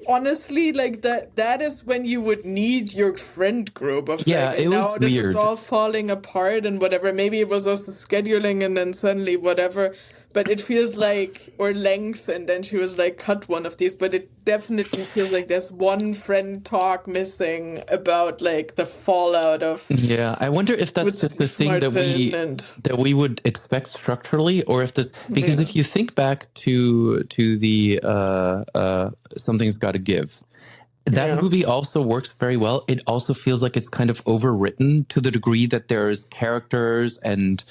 honestly, like that is when you would need your friend group of it was this weird. is all falling apart and whatever. Maybe it was also scheduling and then suddenly whatever, but it feels like, or length, and then she was like, cut one of these, but it definitely feels like there's one friend talk missing about like the fallout of. Yeah, I wonder if that's just the thing that we would expect structurally, or if this, because if you think back to the Something's Gotta Give, that movie also works very well. It also feels like it's kind of overwritten to the degree that there's characters and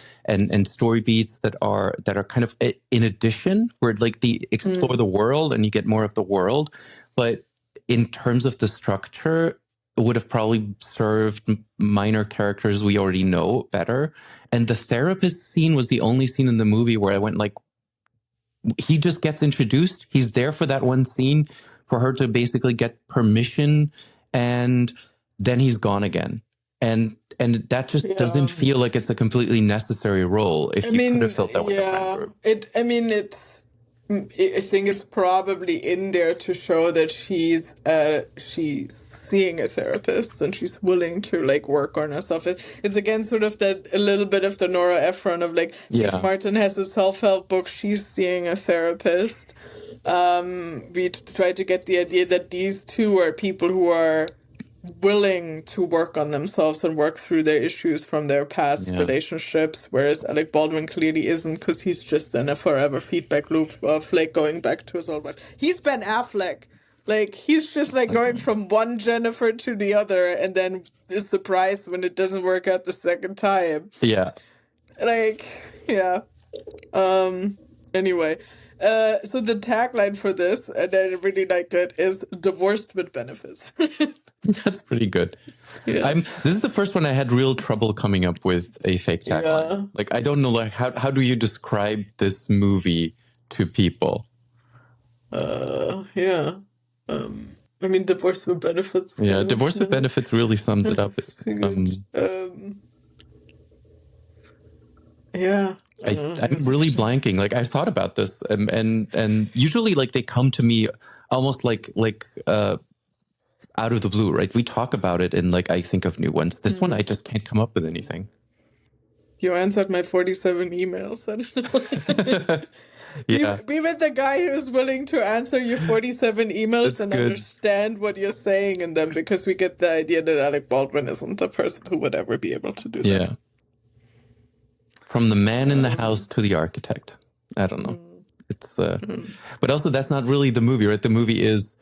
story beats that are kind of in addition, where like they explore the world and you get more of the world. But in terms of the structure, it would have probably served minor characters we already know better. And the therapist scene was the only scene in the movie where I went like, he just gets introduced. He's there for that one scene, for her to basically get permission, and then he's gone again. And that just doesn't feel like it's a completely necessary role. If you could have felt that with the friend group. I think it's probably in there to show that she's seeing a therapist and she's willing to like work on herself. It's again sort of that a little bit of the Nora Ephron of like, Steve Martin has a self-help book, she's seeing a therapist. We try to get the idea that these two are people who are willing to work on themselves and work through their issues from their past relationships, whereas Alec Baldwin clearly isn't, because he's just in a forever feedback loop of like going back to his old wife. He's Ben Affleck. Like, he's just like going from one Jennifer to the other and then is surprised when it doesn't work out the second time. Yeah. Like, yeah. Anyway. So the tagline for this, and I really like it, is "Divorced with Benefits." That's pretty good. Yeah. This is the first one I had real trouble coming up with a fake tagline. Yeah. Like, I don't know, like how do you describe this movie to people? I mean, "Divorced with Benefits." Yeah, "Divorced with Benefits" really sums it up. Yeah. I'm really blanking. Like, I thought about this, and usually like they come to me almost like out of the blue, right? We talk about it and like I think of new ones. This one I just can't come up with anything. You answered my 47 emails. I don't know. Yeah. Be with the guy who's willing to answer your 47 emails. That's and good. Understand what you're saying in them, because we get the idea that Alec Baldwin isn't the person who would ever be able to do that. Yeah. From the man in the house to the architect. I don't know. It's but also that's not really the movie, right? The movie is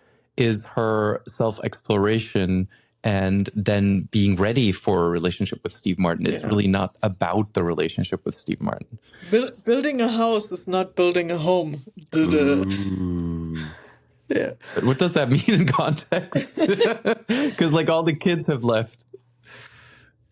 her self-exploration and then being ready for a relationship with Steve Martin. It's really not about the relationship with Steve Martin. Building a house is not building a home. Yeah. But what does that mean in context? Because like all the kids have left.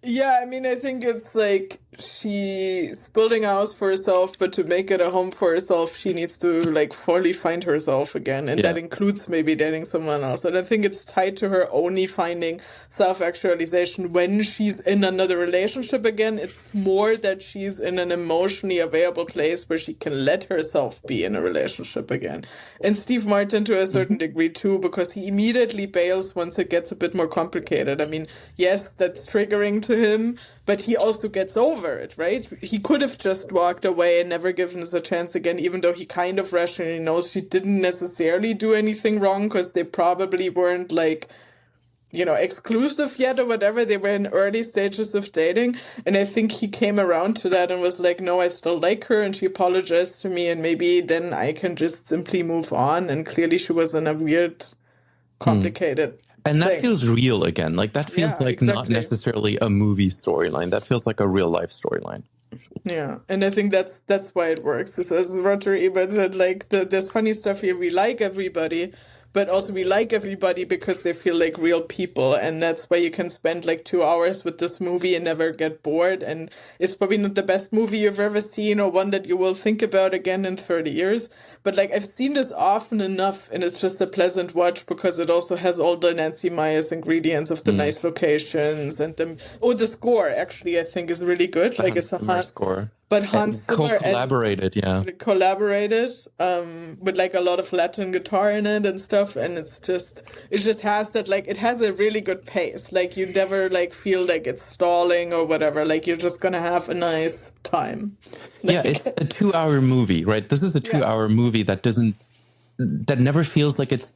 Yeah, I mean, I think it's like she's building a house for herself, but to make it a home for herself, she needs to like fully find herself again. And that includes maybe dating someone else. And I think it's tied to her only finding self-actualization when she's in another relationship again. It's more that she's in an emotionally available place where she can let herself be in a relationship again. And Steve Martin to a certain degree too, because he immediately bails once it gets a bit more complicated. I mean, yes, that's triggering to him, but he also gets over it, right? He could have just walked away and never given us a chance again, even though he kind of rationally knows she didn't necessarily do anything wrong, because they probably weren't like, you know, exclusive yet or whatever. They were in early stages of dating. And I think he came around to that and was like, no, I still like her and she apologized to me and maybe then I can just simply move on. And clearly she was in a weird, complicated And that thing. feels real again. Like that feels like not exactly. necessarily a movie storyline. That feels like a real life storyline. Yeah, and I think that's why it works. As Roger Ebert said, like there's funny stuff here. We like everybody, but also we like everybody because they feel like real people, and that's why you can spend like 2 hours with this movie and never get bored. And it's probably not the best movie you've ever seen or one that you will think about again in 30 years. But like I've seen this often enough, and it's just a pleasant watch because it also has all the Nancy Meyers ingredients of the nice locations and the score actually I think is really good. Like it's a score. But Hans Zimmer collaborated, collaborated with like a lot of Latin guitar in it and stuff, and it just has that, like, it has a really good pace. Like you never like feel like it's stalling or whatever. Like you're just gonna have a nice time. Yeah, it's a 2-hour movie, right? This is a 2-hour movie that never feels like it's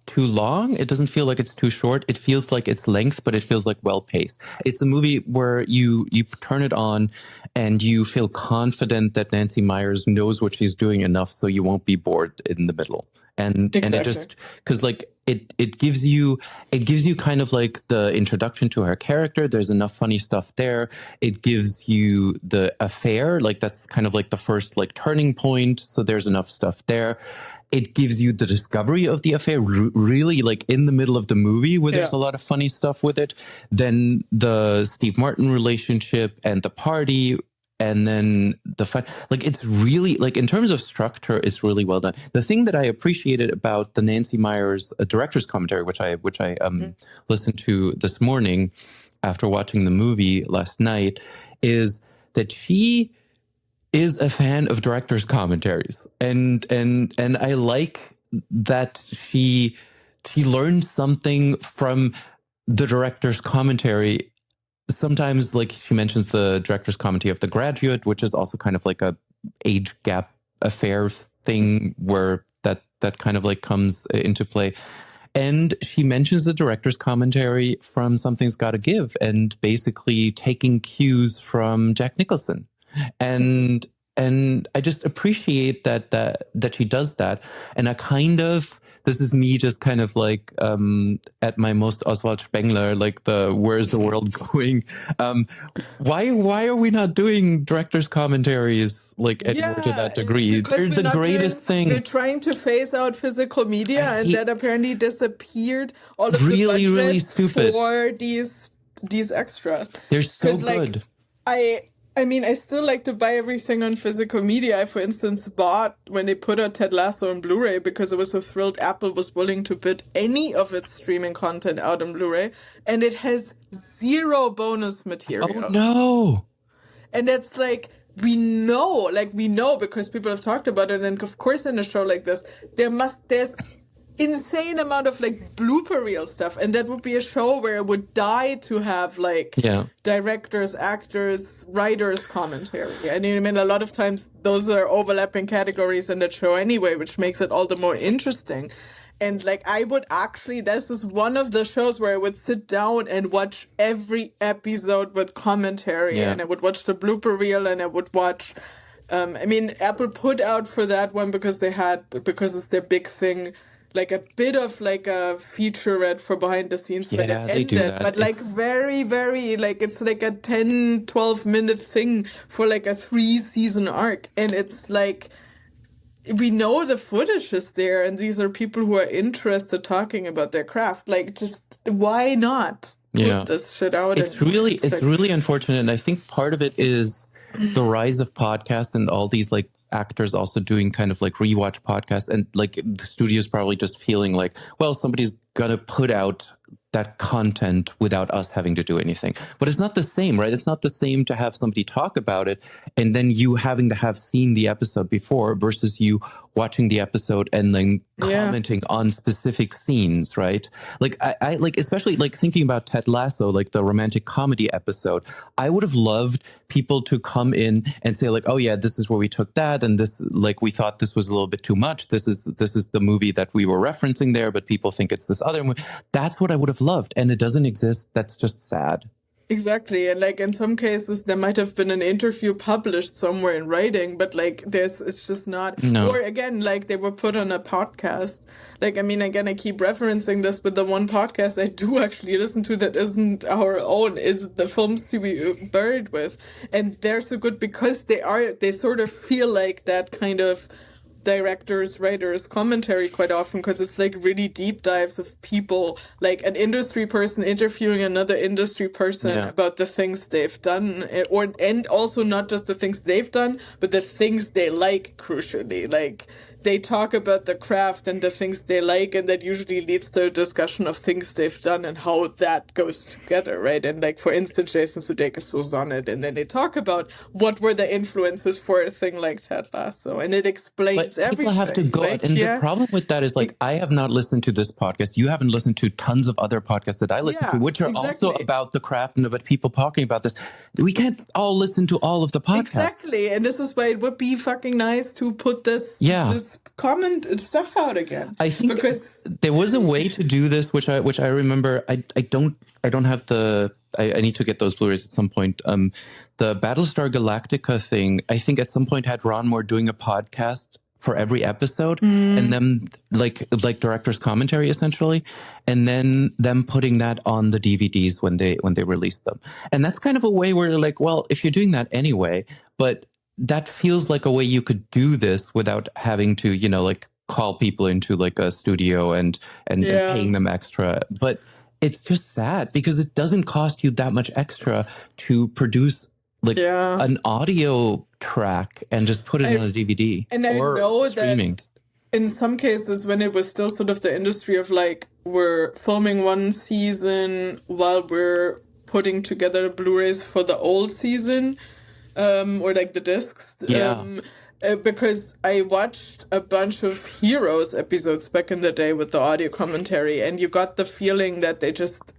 too long. It doesn't feel like it's too short. It feels like it's length, but it feels like well paced. It's a movie where you turn it on and you feel confident that Nancy Meyers knows what she's doing enough so you won't be bored in the middle. And it just, because like it gives you kind of like the introduction to her character. There's enough funny stuff there. It gives you the affair, like that's kind of like the first like turning point. So there's enough stuff there. It gives you the discovery of the affair really like in the middle of the movie where there's a lot of funny stuff with it. Then the Steve Martin relationship and the party. And then the fun, like it's really like in terms of structure, it's really well done. The thing that I appreciated about the Nancy Meyers director's commentary, which I listened to this morning after watching the movie last night, is that she is a fan of director's commentaries, and I like that she learned something from the director's commentary. Sometimes, like she mentions the director's commentary of The Graduate, which is also kind of like a age gap affair thing where that kind of like comes into play. And she mentions the director's commentary from Something's Gotta Give and basically taking cues from Jack Nicholson. And I just appreciate that she does that. And I kind of, this is me just kind of like at my most Oswald Spengler, like the where's the world going? Why are we not doing director's commentaries like anymore to that degree? They're the greatest thing. They're trying to phase out physical media, and that apparently disappeared all of really, the budget really stupid for these extras. They're so good. Like, I mean, I still like to buy everything on physical media. I, for instance, bought when they put out Ted Lasso on Blu-ray because I was so thrilled Apple was willing to put any of its streaming content out on Blu-ray. And it has 0 bonus material. Oh, no. And it's like, we know because people have talked about it. And of course, in a show like this, there's insane amount of like blooper reel stuff, and that would be a show where it would die to have like directors, actors, writers commentary. And I mean, a lot of times those are overlapping categories in the show anyway, which makes it all the more interesting. And like I would actually, this is one of the shows where I would sit down and watch every episode with commentary, and I would watch the blooper reel, and I would watch I mean, Apple put out for that one because it's their big thing, like a bit of like a featurette for behind the scenes when it they do ended, that. but like very, very, like it's like a 10, 12-minute thing for like a 3-season arc. And it's like, we know the footage is there, and these are people who are interested talking about their craft. Like, just why not put this shit out? It's really unfortunate. And I think part of it is the rise of podcasts and all these like actors also doing kind of like rewatch podcasts, and like the studio's probably just feeling like, well, somebody's gonna put out that content without us having to do anything. But it's not the same, right? It's not the same to have somebody talk about it and then you having to have seen the episode before versus you watching the episode and then commenting on specific scenes, right? Like I like, especially like thinking about Ted Lasso, like the romantic comedy episode, I would have loved people to come in and say like, oh yeah, this is where we took that, and this, like, we thought this was a little bit too much. This is the movie that we were referencing there, but people think it's this other movie. That's what I would have loved, and it doesn't exist. That's just sad. Exactly. And like in some cases there might have been an interview published somewhere in writing, but like it's just not. No. Or again, like they were put on a podcast. Like, I mean, again, I keep referencing this, but the one podcast I do actually listen to that isn't our own is the Films to Be Buried With. And they're so good because they sort of feel like that kind of directors, writers commentary quite often, because it's like really deep dives of people, like an industry person interviewing another industry person about the things they've done, and also not just the things they've done, but the things they like, crucially. Like, they talk about the craft and the things they like, and that usually leads to a discussion of things they've done and how that goes together, right? And like, for instance, Jason Sudeikis was on it, and then they talk about what were the influences for a thing like Ted Lasso, and it explains everything. People have to go, like, and the problem with that is like, I have not listened to this podcast. You haven't listened to tons of other podcasts that I listen to, which are also about the craft and about people talking about this. We can't all listen to all of the podcasts. Exactly, and this is why it would be fucking nice to put this comment stuff out again. I think because there was a way to do this, which I remember. I don't have the. I need to get those Blu-rays at some point. The Battlestar Galactica thing, I think at some point had Ron Moore doing a podcast for every episode, and then like director's commentary essentially, and then them putting that on the DVDs when they released them. And that's kind of a way where you're like, well, if you're doing that anyway, but that feels like a way you could do this without having to, you know, like call people into like a studio and paying them extra. But it's just sad because it doesn't cost you that much extra to produce like an audio track and just put it on a DVD or know streaming. That in some cases, when it was still sort of the industry of like, we're filming one season while we're putting together Blu-rays for the old season, or like the discs. Because I watched a bunch of Heroes episodes back in the day with the audio commentary, and you got the feeling that they just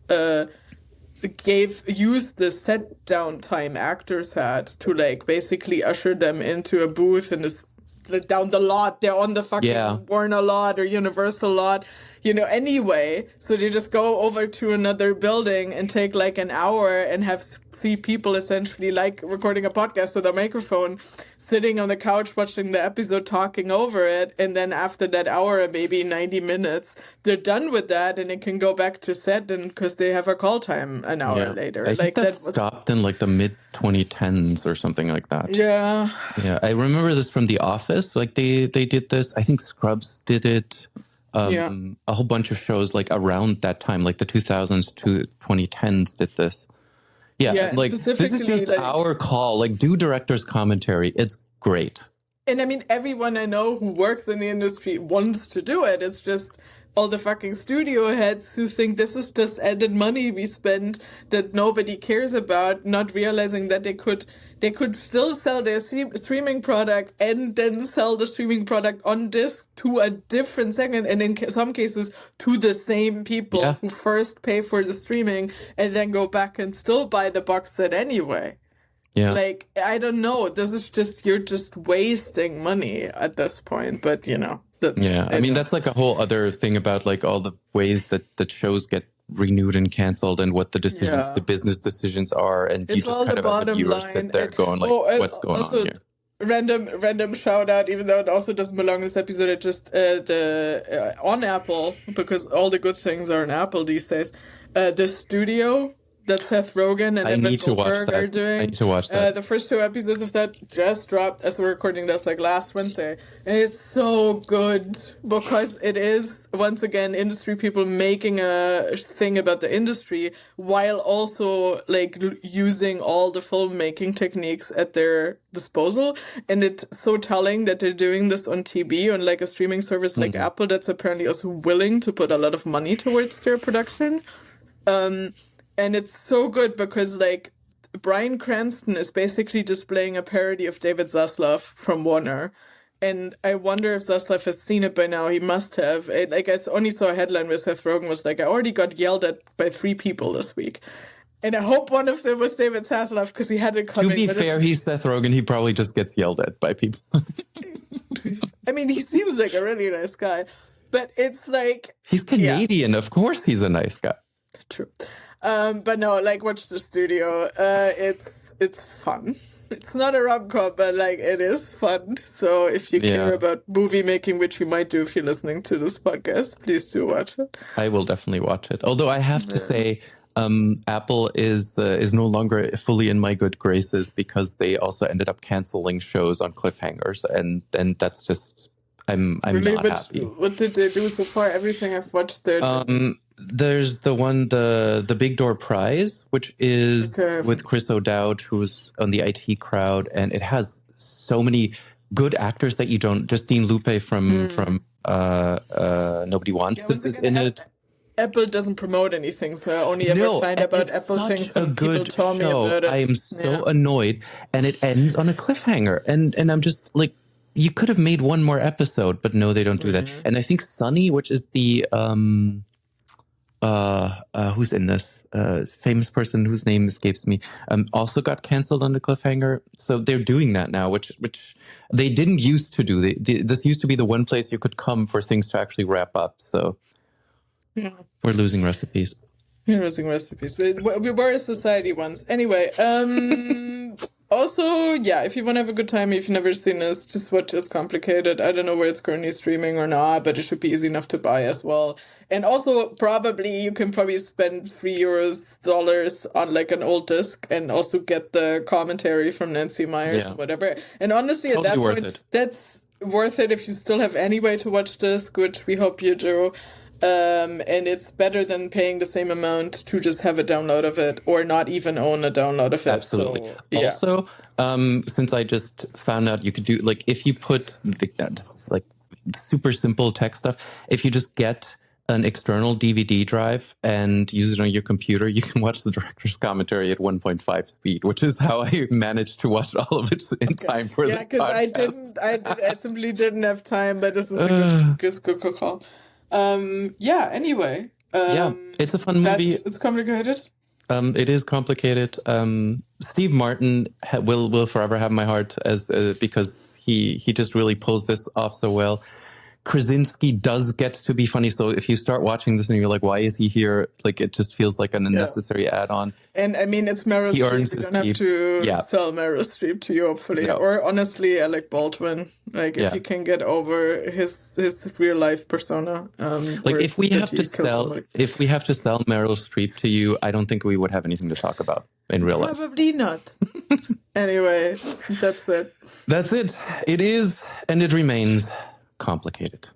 used the set down time actors had to like basically usher them into a booth and down the lot. They're on the fucking Warner lot or Universal lot, you know, anyway. So they just go over to another building and take like an hour and have 3 people essentially like recording a podcast with a microphone, sitting on the couch watching the episode, talking over it. And then after that hour, maybe 90 minutes, they're done with that and it can go back to set, and because they have a call time an hour later. I think that stopped in like the mid 2010s or something like that. Yeah. I remember this from The Office. Like they did this. I think Scrubs did it. A whole bunch of shows like around that time, like the 2000s to 2010s did this. Like this is just like, our call. Like, do director's commentary. It's great. And I mean, everyone I know who works in the industry wants to do it. It's just all the fucking studio heads who think this is just added money we spend that nobody cares about, not realizing that they could still sell their streaming product and then sell the streaming product on disc to a different segment, and in some cases to the same people who first pay for the streaming and then go back and still buy the box set anyway. Like, I don't know. This is just, you're just wasting money at this point, but you know. I mean, that's like a whole other thing about like all the ways that shows get renewed and canceled and what the decisions, the business decisions are. And it's you just kind of as a viewer sit there going like, what's going on here? random shout out, even though it also doesn't belong in this episode. It just on Apple, because all the good things are on Apple these days. The Studio that Seth Rogen and Evan Goldberg are doing. I need to watch that. The first 2 episodes of that just dropped as we're recording this, like last Wednesday, and it's so good because it is once again industry people making a thing about the industry while also like using all the filmmaking techniques at their disposal. And it's so telling that they're doing this on TV, on like a streaming service like Apple that's apparently also willing to put a lot of money towards their production. And it's so good because, like, Bryan Cranston is basically displaying a parody of David Zaslav from Warner. And I wonder if Zaslav has seen it by now. He must have. I only saw a headline where Seth Rogen was like, I already got yelled at by 3 people this week. And I hope one of them was David Zaslav because he had it coming. To be fair, he's Seth Rogen. He probably just gets yelled at by people. I mean, he seems like a really nice guy. But it's like... He's Canadian. Yeah. Of course he's a nice guy. True. But no, like, watch The Studio. It's fun. It's not a rom-com, but like it is fun. So if you care about movie making, which you might do if you're listening to this podcast, please do watch it. I will definitely watch it. Although I have to say, Apple is no longer fully in my good graces because they also ended up canceling shows on cliffhangers, and that's just I'm really, not happy. What did they do so far? Everything I've watched there. There's the one, the Big Door Prize, which is with Chris O'Dowd, who's on the IT Crowd, and it has so many good actors that you don't. Justine Lupe from Nobody Wants This is in it. Apple doesn't promote anything, so I only ever find about Apple things when people tell me about it. I am so annoyed, and it ends on a cliffhanger, and I'm just like, you could have made one more episode, but no, they don't do that. And I think Sunny, which is the who's in this famous person whose name escapes me, also got canceled on the cliffhanger. So they're doing that now, which they didn't used to do. This used to be the one place you could come for things to actually wrap up. So we're losing recipes. We're losing recipes. But we were a society once. Anyway, also, if you want to have a good time, if you've never seen this, just watch It's Complicated. I don't know where it's currently streaming or not, but it should be easy enough to buy as well. And also, you can spend $3 on like an old disc and also get the commentary from Nancy Meyers or whatever. And honestly, totally at that worth point, it. That's worth it if you still have any way to watch this, which we hope you do. And it's better than paying the same amount to just have a download of it or not even own a download of it. Absolutely. So, Also, since I just found out you could do, like, if you put like super simple tech stuff, if you just get an external DVD drive and use it on your computer, you can watch the director's commentary at 1.5 speed, which is how I managed to watch all of it in time for this podcast. I simply didn't have time, but this is a good call. Anyway. It's a fun movie. It's complicated. It is complicated. Steve Martin will forever have my heart as because he just really pulls this off so well. Krasinski does get to be funny, so if you start watching this and you're like, why is he here? Like, it just feels like an unnecessary add-on. And I mean, it's Meryl Streep. You don't have to sell Meryl Streep to you, hopefully. No. Or honestly, Alec Baldwin. Like, if you can get over his real life persona. Like, if we have to sell Meryl Streep to you, I don't think we would have anything to talk about in real life. Probably not. Anyway, that's it. That's it. It is, and it remains complicated.